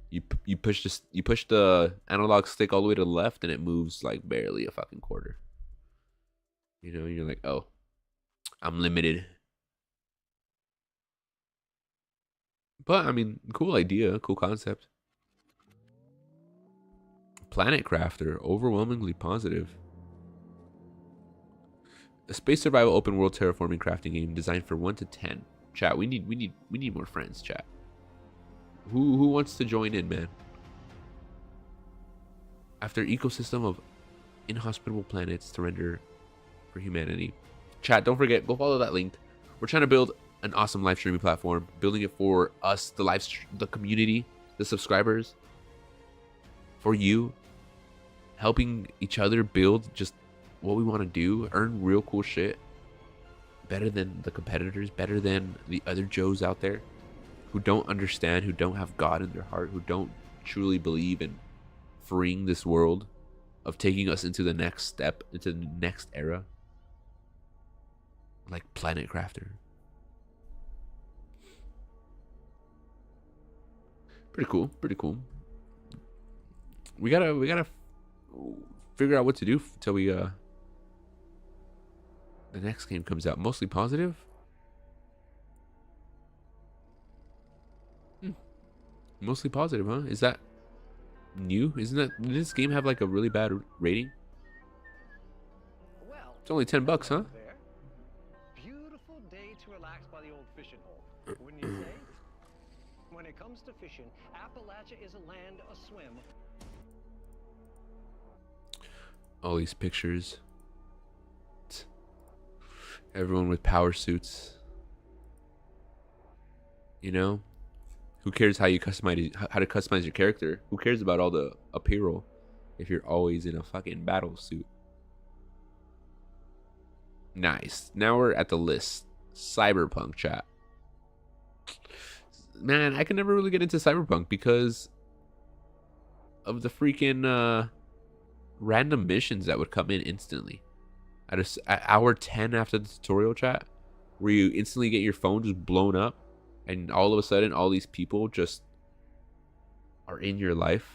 you push the analog stick all the way to the left, and it moves like barely a fucking quarter. You know, you're like, oh, I'm limited. But I mean, cool idea, cool concept. Planet Crafter, overwhelmingly positive. A space survival open world terraforming crafting game designed for 1 to 10. Chat, we need more friends, chat. Who wants to join in, man? After ecosystem of inhospitable planets to render for humanity. Chat, don't forget, go follow that link. We're trying to build an awesome live streaming platform, building it for us, the community, the subscribers, for you, helping each other build just what we want to do, earn real cool shit, better than the competitors, better than the other Joes out there who don't understand, who don't have God in their heart, who don't truly believe in freeing this world, of taking us into the next step, into the next era, like Planet Crafter. Pretty cool, pretty cool. We gotta figure out what to do till we the next game comes out. Mostly positive. Mostly positive, huh? Is that new? Isn't that, did this game have like a really bad rating? It's only $10, huh? Beautiful day to relax by the old fishing hole, wouldn't you say? When it comes to fishing, Appalachia is a land aswim. All these pictures. Everyone with power suits. You know? Who cares how to customize your character? Who cares about all the apparel if you're always in a fucking battle suit? Nice. Now we're at the list. Cyberpunk, chat. Man, I can never really get into Cyberpunk because of the freaking random missions that would come in instantly. At hour 10 after the tutorial, chat, where you instantly get your phone just blown up, and all of a sudden all these people just are in your life.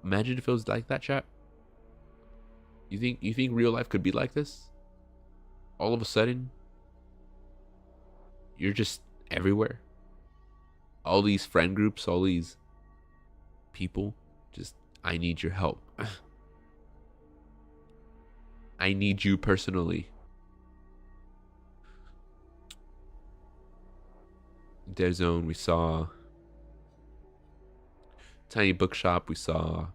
Imagine if it was like that, chat. You think real life could be like this? All of a sudden you're just everywhere. All these friend groups, all these people, just, I need your help. I need you personally. Dead Zone, we saw. Tiny Bookshop, we saw.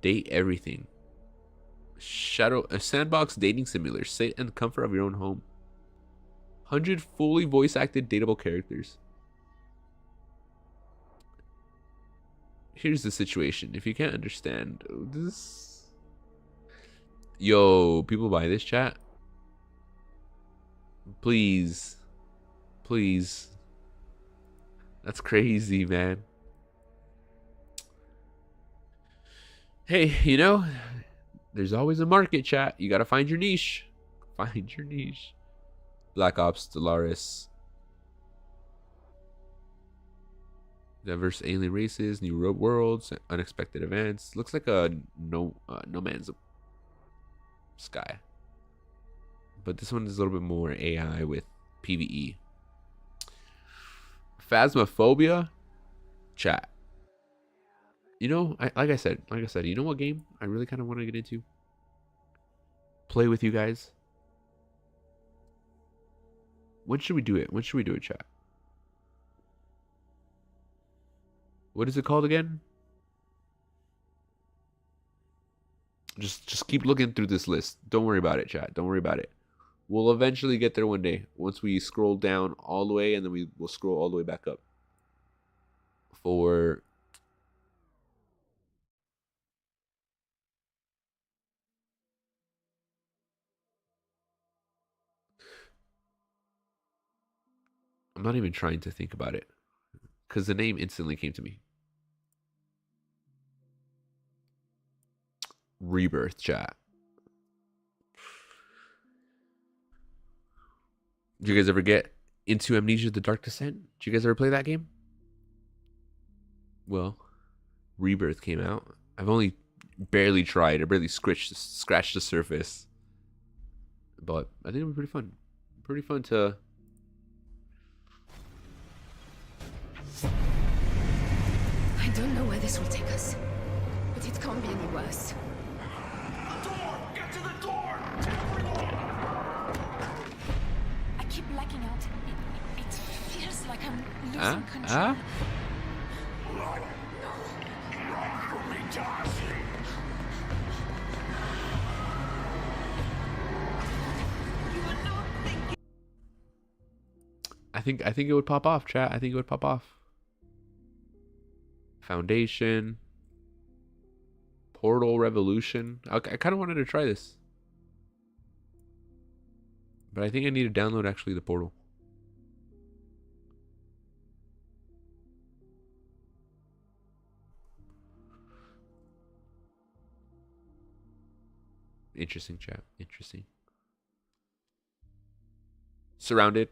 Date Everything. A sandbox dating simulator. Sit in the comfort of your own home. 100 fully voice acted dateable characters. Here's the situation. If you can't understand this, yo, people buy this, chat. Please, please. That's crazy, man. Hey, you know, there's always a market, chat. You gotta find your niche. Find your niche. Black Ops, Stellaris. Diverse alien races, new worlds, unexpected events. Looks like a No Man's Sky. But this one is a little bit more AI with PvE. Phasmophobia, chat. You know, like I said, you know what game I really kind of want to get into? Play with you guys. When should we do it? When should we do it, chat? What is it called again? Just keep looking through this list. Don't worry about it, chat. Don't worry about it. We'll eventually get there one day. Once we scroll down all the way, and then we'll scroll all the way back up. For I'm not even trying to think about it, because the name instantly came to me. Rebirth, chat. Did you guys ever get into Amnesia: The Dark Descent? Did you guys ever play that game? Well, Rebirth came out. I've only barely tried. I barely scratched the surface. But I think it was pretty fun. Pretty fun to... I don't know where this will take us, but it can't be any worse. The door! Get to the door! I keep blacking out. It feels like I'm losing control. Run from me, Darcy! I think it would pop off, chat. I think it would pop off. Foundation. Portal Revolution. I kind of wanted to try this. But I think I need to download actually the Portal. Interesting, chat. Interesting. Surrounded.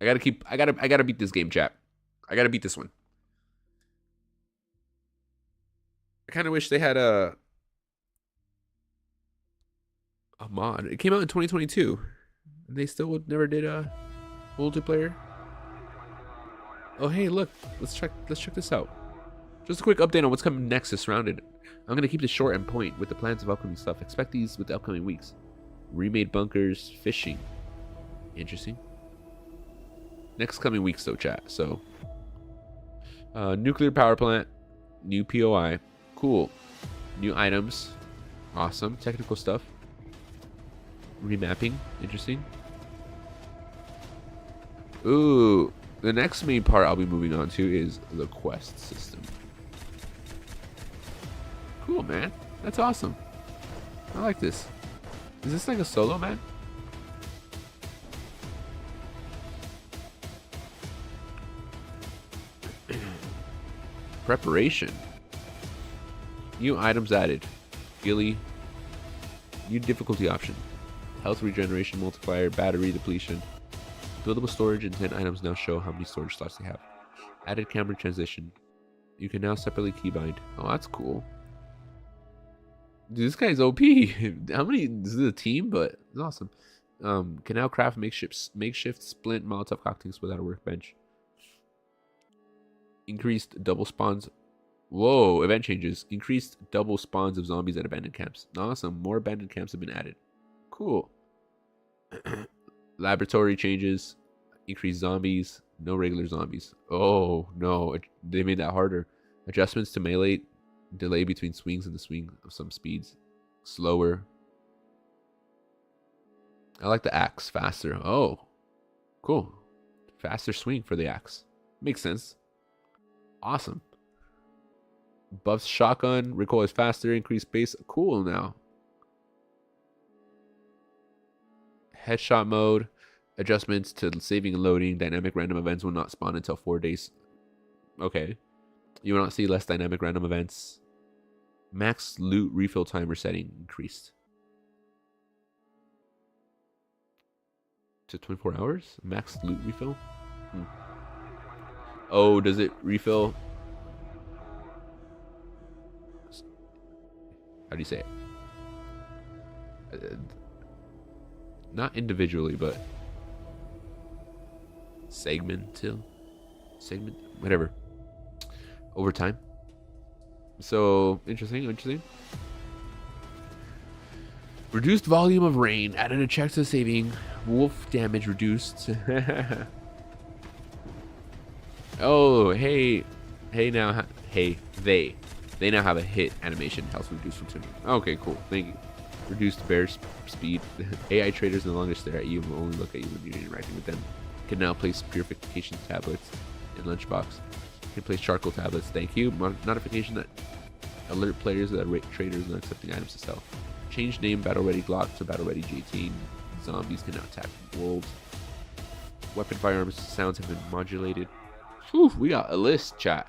I gotta beat this game, chat. I gotta beat this one. I kind of wish they had a mod. It came out in 2022, and they still never did a multiplayer. Oh, hey, look. Let's check this out. Just a quick update on what's coming next to Surrounded. I'm gonna keep this short and point with the plans of upcoming stuff. Expect these with the upcoming weeks. Remade bunkers, fishing. Interesting. Next coming weeks though, chat. So nuclear power plant, new POI, cool. New items, awesome. Technical stuff. Remapping, interesting. Ooh, the next main part I'll be moving on to is the quest system. Cool, man. That's awesome. I like this. Is this like a solo, man? Preparation. New items added. Gilly. New difficulty option. Health regeneration multiplier. Battery depletion. Buildable storage and 10 items now show how many storage slots they have. Added camera transition. You can now separately keybind. Oh, that's cool. Dude, this guy's OP. How many? This is a team, but it's awesome. Can now craft makeshift splint Molotov cocktails without a workbench. Increased double spawns. Whoa, event changes. Increased double spawns of zombies at abandoned camps. Awesome. More abandoned camps have been added. Cool. Laboratory changes. Increased zombies. No regular zombies. Oh, no. They made that harder. Adjustments to melee. Delay between swings and the swing of some speeds. slower. I like the axe, faster. Oh, cool. Faster swing for the axe. Makes sense. Awesome. Buffs shotgun, recoil is faster, increased pace. Cool now. Headshot mode, adjustments to saving and loading. Dynamic random events will not spawn until 4 days. Okay. You will not see less dynamic random events. Max loot refill timer setting increased to 24 hours. Max loot refill. Oh, does it refill? How do you say it? Not individually, but segment, whatever. Over time. So interesting. Reduced volume of rain. Added a check to saving. Wolf damage reduced. Oh, hey now, hey, they now have a hit animation. Health reduced from 2. Okay, cool. Thank you. Reduced bear speed. AI traders no longer stare at you and will only look at you when you're interacting with them. Can now place purification tablets in lunchbox. Can place charcoal tablets. Thank you. Notification that alert players that rate traders not accepting items to sell. Change name Battle Ready Glock to Battle Ready J18. Zombies can now attack wolves. Weapon firearms sounds have been modulated. Whew, we got a list, chat.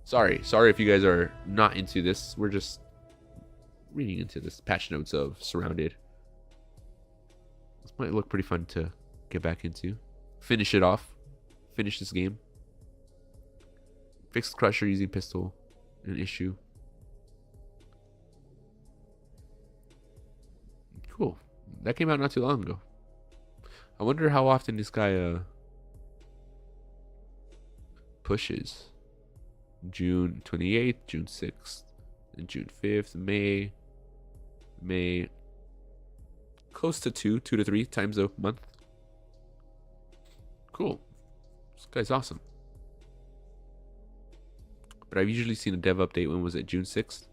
Sorry if you guys are not into this. We're just reading into this patch notes of Surrounded. This might look pretty fun to get back into. Finish it off. Finish this game. Fixed Crusher using pistol. An issue. Cool. That came out not too long ago. I wonder how often this guy pushes. June 28th, June 6th, and June 5th, May. Close to 2 to 3 times a month. Cool. This guy's awesome. But I've usually seen a dev update. When was it? June 6th?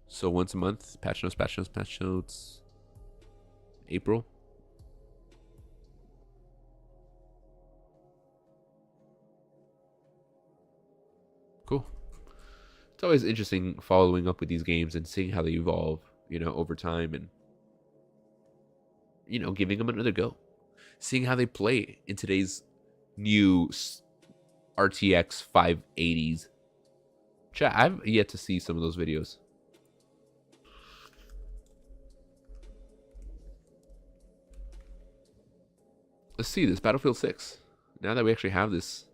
So once a month. Patch notes. April. Cool. It's always interesting following up with these games and seeing how they evolve, over time, and giving them another go, seeing how they play in today's new RTX 580s. Chat, I've yet to see some of those videos. Let's see this Battlefield 6. Now that we actually have this.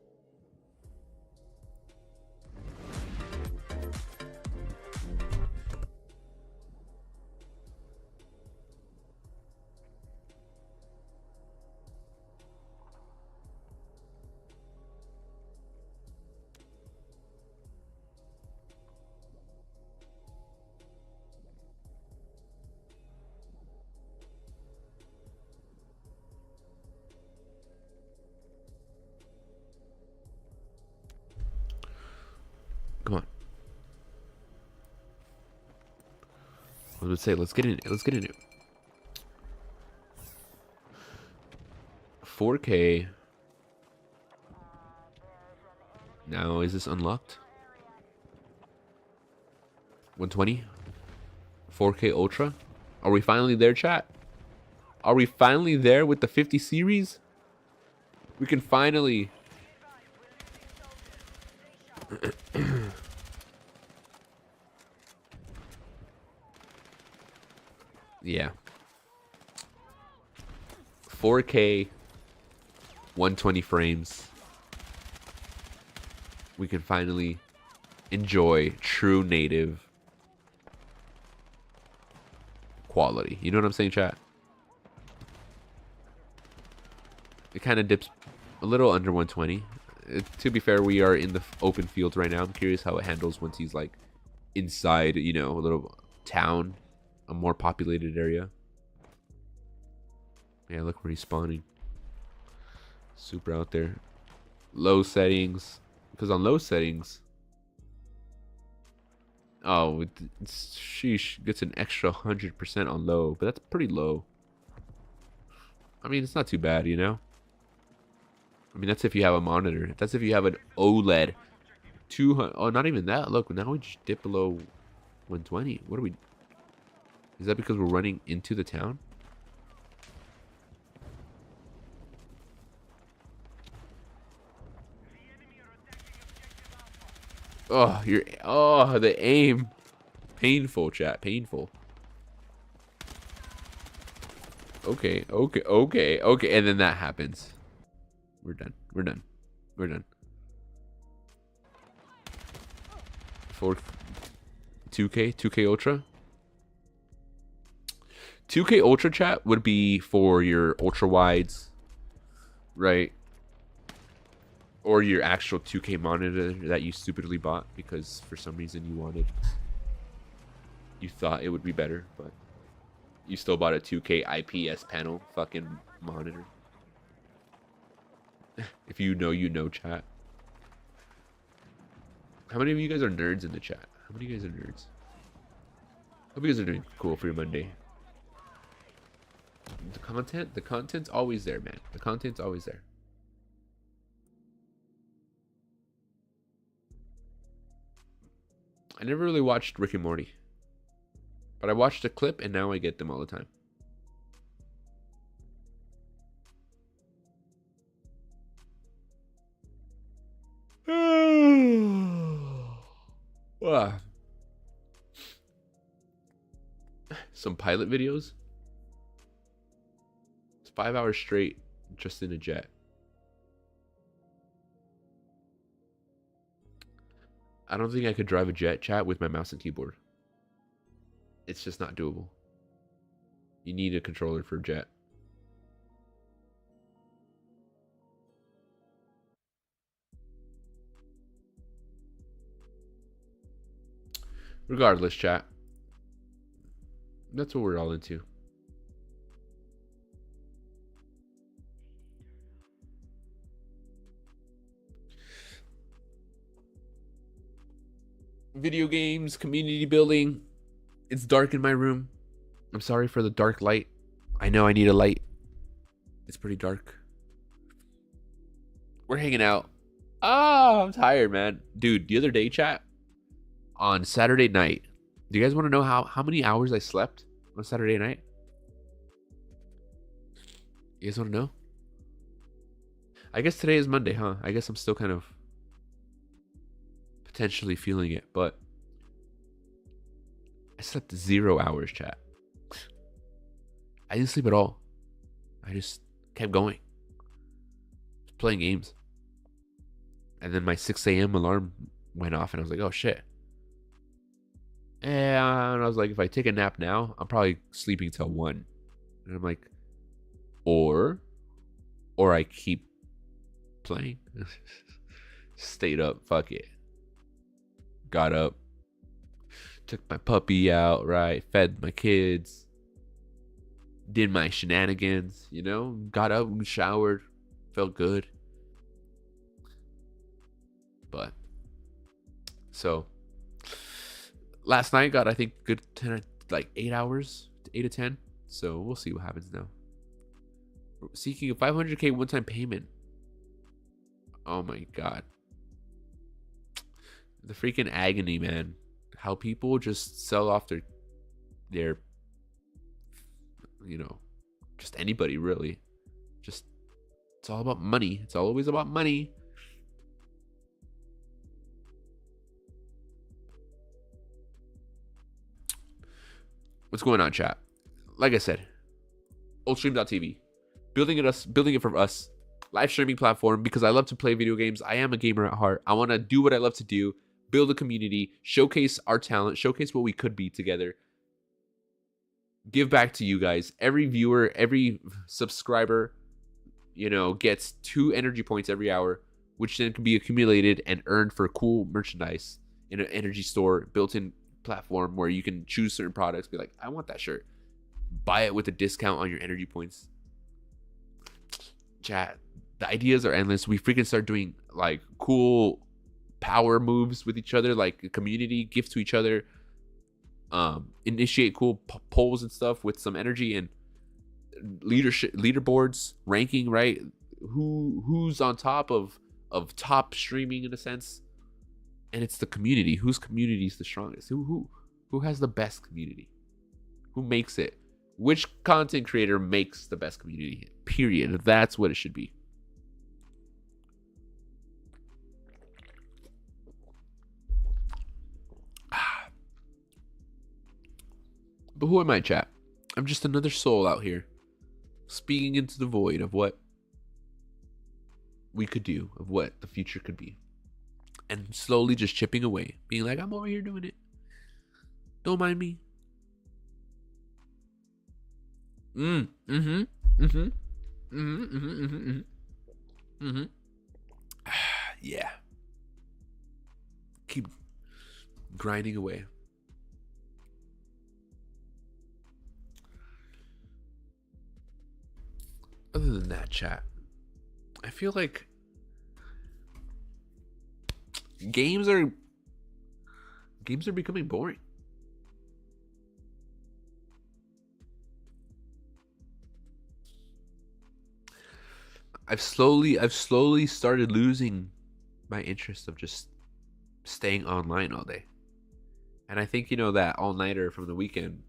Come on. I was going to say, let's get in it. 4K. Now, is this unlocked? 120? 4K Ultra? Are we finally there, chat? Are we finally there with the 50 series? We can finally... Yeah. 4K 120 frames. We can finally enjoy true native quality. You know what I'm saying, chat? It kind of dips a little under 120. To be fair, we are in the open field right now. I'm curious how it handles once he's like inside, a little town, a more populated area. Yeah, look where he's spawning. Super out there. Low settings. Because on low settings... Oh, sheesh, gets an extra 100% on low, but that's pretty low. I mean, it's not too bad, you know? I mean, that's if you have a monitor. That's if you have an OLED. 200. Oh, not even that. Look, now we just dip below 120. What are we? Is that because we're running into the town? Oh, the aim. Painful, chat. Painful. Okay. And then that happens. We're done. 2K Ultra. 2K Ultra, chat, would be for your ultra wides, right? Or your actual 2K monitor that you stupidly bought because for some reason you thought it would be better, but you still bought a 2K IPS panel fucking monitor. If you know, chat. How many of you guys are nerds in the chat? How many of you guys are nerds? Hope you guys are doing cool for your Monday. The content's always there, man. The content's always there. I never really watched Rick and Morty. But I watched a clip and now I get them all the time. Some pilot videos. It's 5 hours straight just in a jet. I don't think I could drive a jet, chat, with my mouse and keyboard. It's just not doable. You need a controller for jet. Regardless, chat. That's what we're all into. Video games, community building. It's dark in my room. I'm sorry for the dark light. I know I need a light. It's pretty dark. We're hanging out. Oh, I'm tired, man. Dude, the other day, chat, on Saturday night, do you guys want to know how many hours I slept on Saturday night? You guys want to know? I guess today is Monday, huh? I guess I'm still kind of potentially feeling it, but I slept 0 hours, chat. I didn't sleep at all. I just kept going. Just playing games. And then my 6 a.m. alarm went off and I was like, oh shit. And I was like, if I take a nap now, I'm probably sleeping till 1. And I'm like, or I keep playing. Stayed up, fuck it. Got up. Took my puppy out, right? Fed my kids. Did my shenanigans, you know? Got up and showered. Felt good. But, so, last night got, I think, good 10, like 8 hours, 8 to 10. So we'll see what happens now. Seeking a 500k one-time payment. Oh my god. The freaking agony, man. How people just sell off their, you know, just anybody really. Just, it's all about money. It's always about money. What's going on, chat? Like I said, Oldstream.tv, building it for us, live streaming platform because I love to play video games. I am a gamer at heart. I want to do what I love to do, build a community, showcase our talent, showcase what we could be together, give back to you guys. Every viewer, every subscriber, you know, gets 2 energy points every hour, which then can be accumulated and earned for cool merchandise in an energy store, built-in platform where you can choose certain products, be like, I want that shirt, buy it with a discount on your energy points. Chat, the ideas are endless. We freaking start doing like cool power moves with each other, like a community, gifts to each other, initiate cool polls and stuff with some energy and leadership, leaderboards, ranking, right? Who's on top of top streaming in a sense, and it's the community. Whose community is the strongest? Who has the best community? Who makes it? Which content creator makes the best community? Period. That's what it should be. But who am I, chat? I'm just another soul out here, speaking into the void of what we could do, of what the future could be. And slowly just chipping away, being like, I'm over here doing it. Don't mind me. Yeah. Keep grinding away. Other than that, chat, I feel like games are becoming boring. I've slowly started losing my interest of just staying online all day. And I think, that all-nighter from the weekend,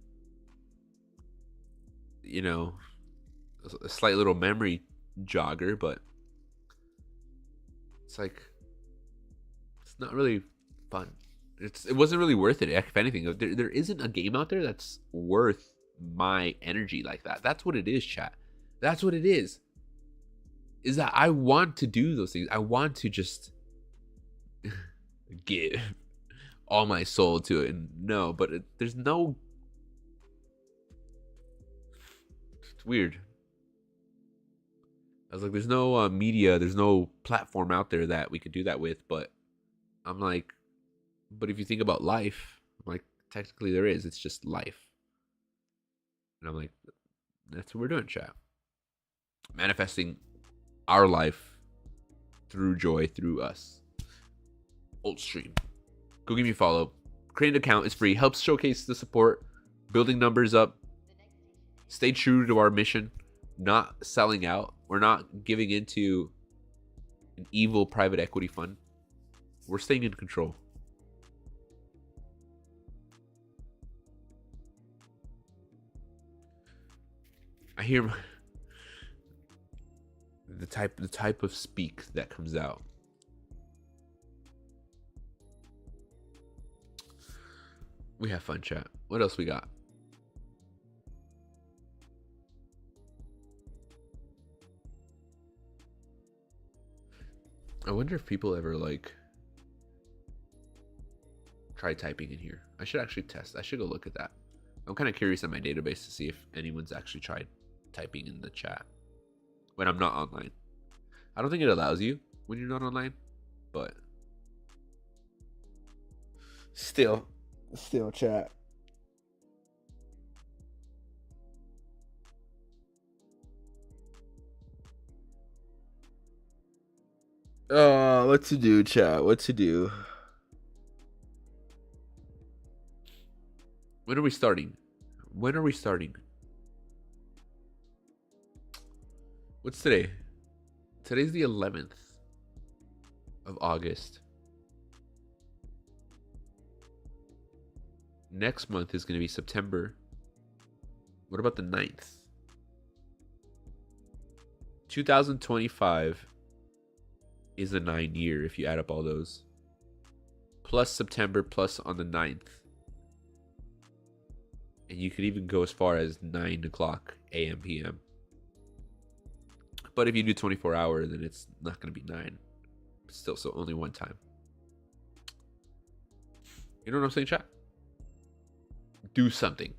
a slight little memory jogger, but it's like, it's not really fun. It wasn't really worth it. If anything, there isn't a game out there that's worth my energy like that. That's what it is, chat. That's what it is that I want to do those things. I want to just give all my soul to it. And no, but there's no... It's weird. I was like, there's no media, there's no platform out there that we could do that with. But I'm like, but if you think about life, I'm like, technically there is. It's just life. And I'm like, that's what we're doing, chat. Manifesting our life through joy, through us. Ultstream. Go give me a follow. Create an account. It's free. Helps showcase the support. Building numbers up. Stay true to our mission. Not selling out. We're not giving into an evil private equity fund. We're staying in control. I hear the type of speak that comes out. We have fun, chat. What else we got? I wonder if people ever try typing in here. I should actually test. I should go look at that. I'm kind of curious in my database to see if anyone's actually tried typing in the chat when I'm not online. I don't think it allows you when you're not online, but still chat. What to do, chat? What to do? When are we starting? What's today? Today's the 11th of August. Next month is going to be September. What about the 9th? 2025 is a 9 year if you add up all those. Plus September plus on the 9th. And you could even go as far as 9 o'clock a.m. p.m. But if you do 24 hours, then it's not going to be 9. But still, so only one time. You know what I'm saying, chat? Do something.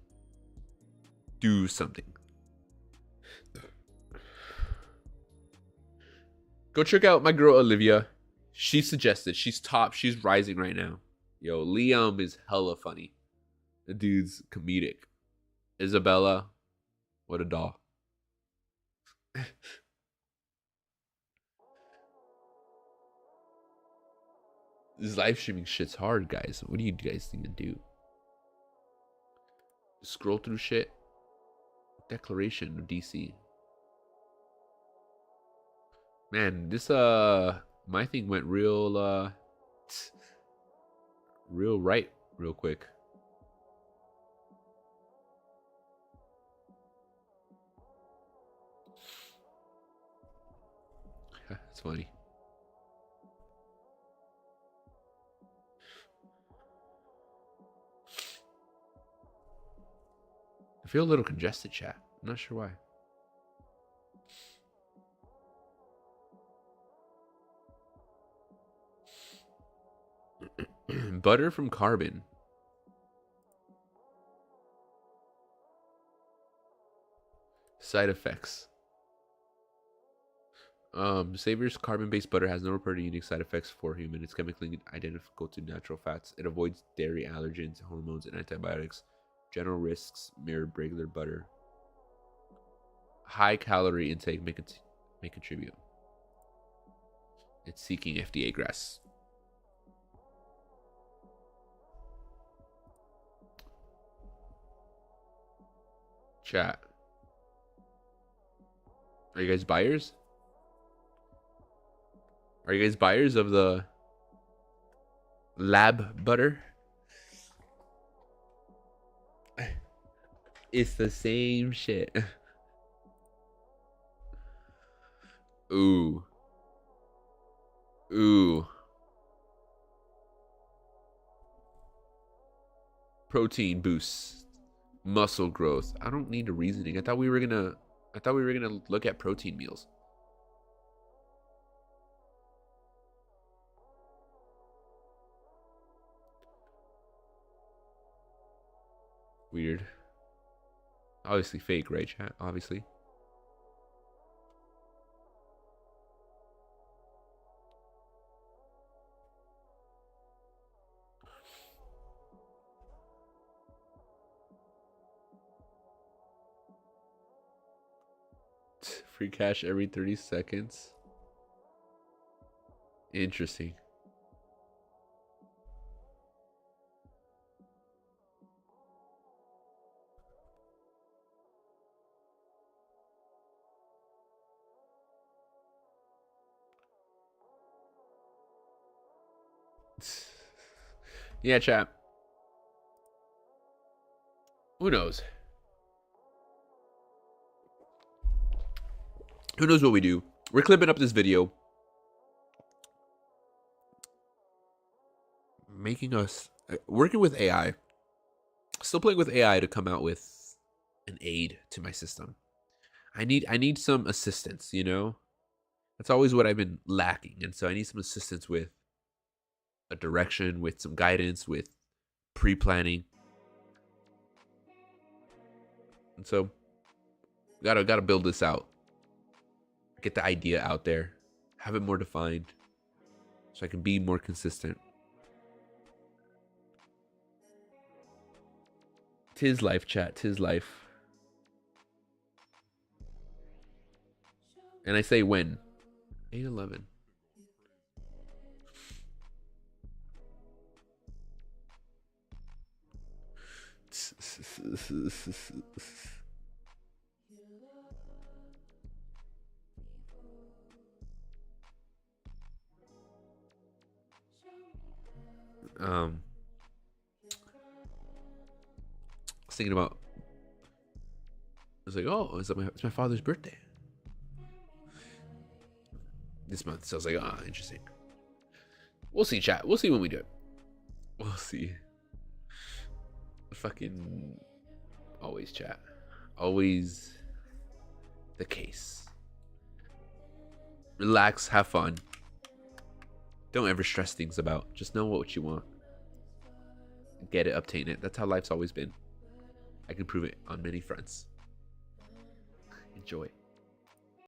Do something. Go check out my girl Olivia. She suggested. She's top. She's rising right now. Yo, Liam is hella funny. The dude's comedic. Isabella, what a doll. This live streaming shit's hard, guys. What do you guys think to do? Scroll through shit. Declaration of DC. Man, this my thing went real real right real quick. That's funny. I feel a little congested, chat. I'm not sure why. Butter from carbon. Side effects. Savor's carbon-based butter has no reported unique side effects for human. It's chemically identical to natural fats. It avoids dairy allergens, hormones, and antibiotics. General risks mirror regular butter. High calorie intake may contribute. It's seeking FDA grass. Chat. Are you guys buyers? Are you guys buyers of the lab butter? It's the same shit. Ooh. Ooh. Protein boosts. Muscle growth. I don't need a reasoning. I thought we were gonna look at protein meals. Weird. Obviously fake, right, chat? Obviously. Free cash every 30 seconds. Interesting. Yeah, chat. Who knows? Who knows what we do? We're clipping up this video. Making us... working with AI. Still playing with AI to come out with an aid to my system. I need some assistance, you know? That's always what I've been lacking. And so I need some assistance with a direction, with some guidance, with pre-planning. And so gotta build this out. Get the idea out there. Have it more defined. So I can be more consistent. 'Tis life, chat. 'Tis life. And I say when? 8/11. I was thinking about. I was like, oh, it's my father's birthday this month. So I was like, ah, interesting. We'll see, chat. We'll see when we do it. We'll see. Fucking always, chat. Always the case. Relax, have fun. Don't ever stress things about. Just know what you want. Get it, obtain it. That's how life's always been. I can prove it on many fronts. Enjoy.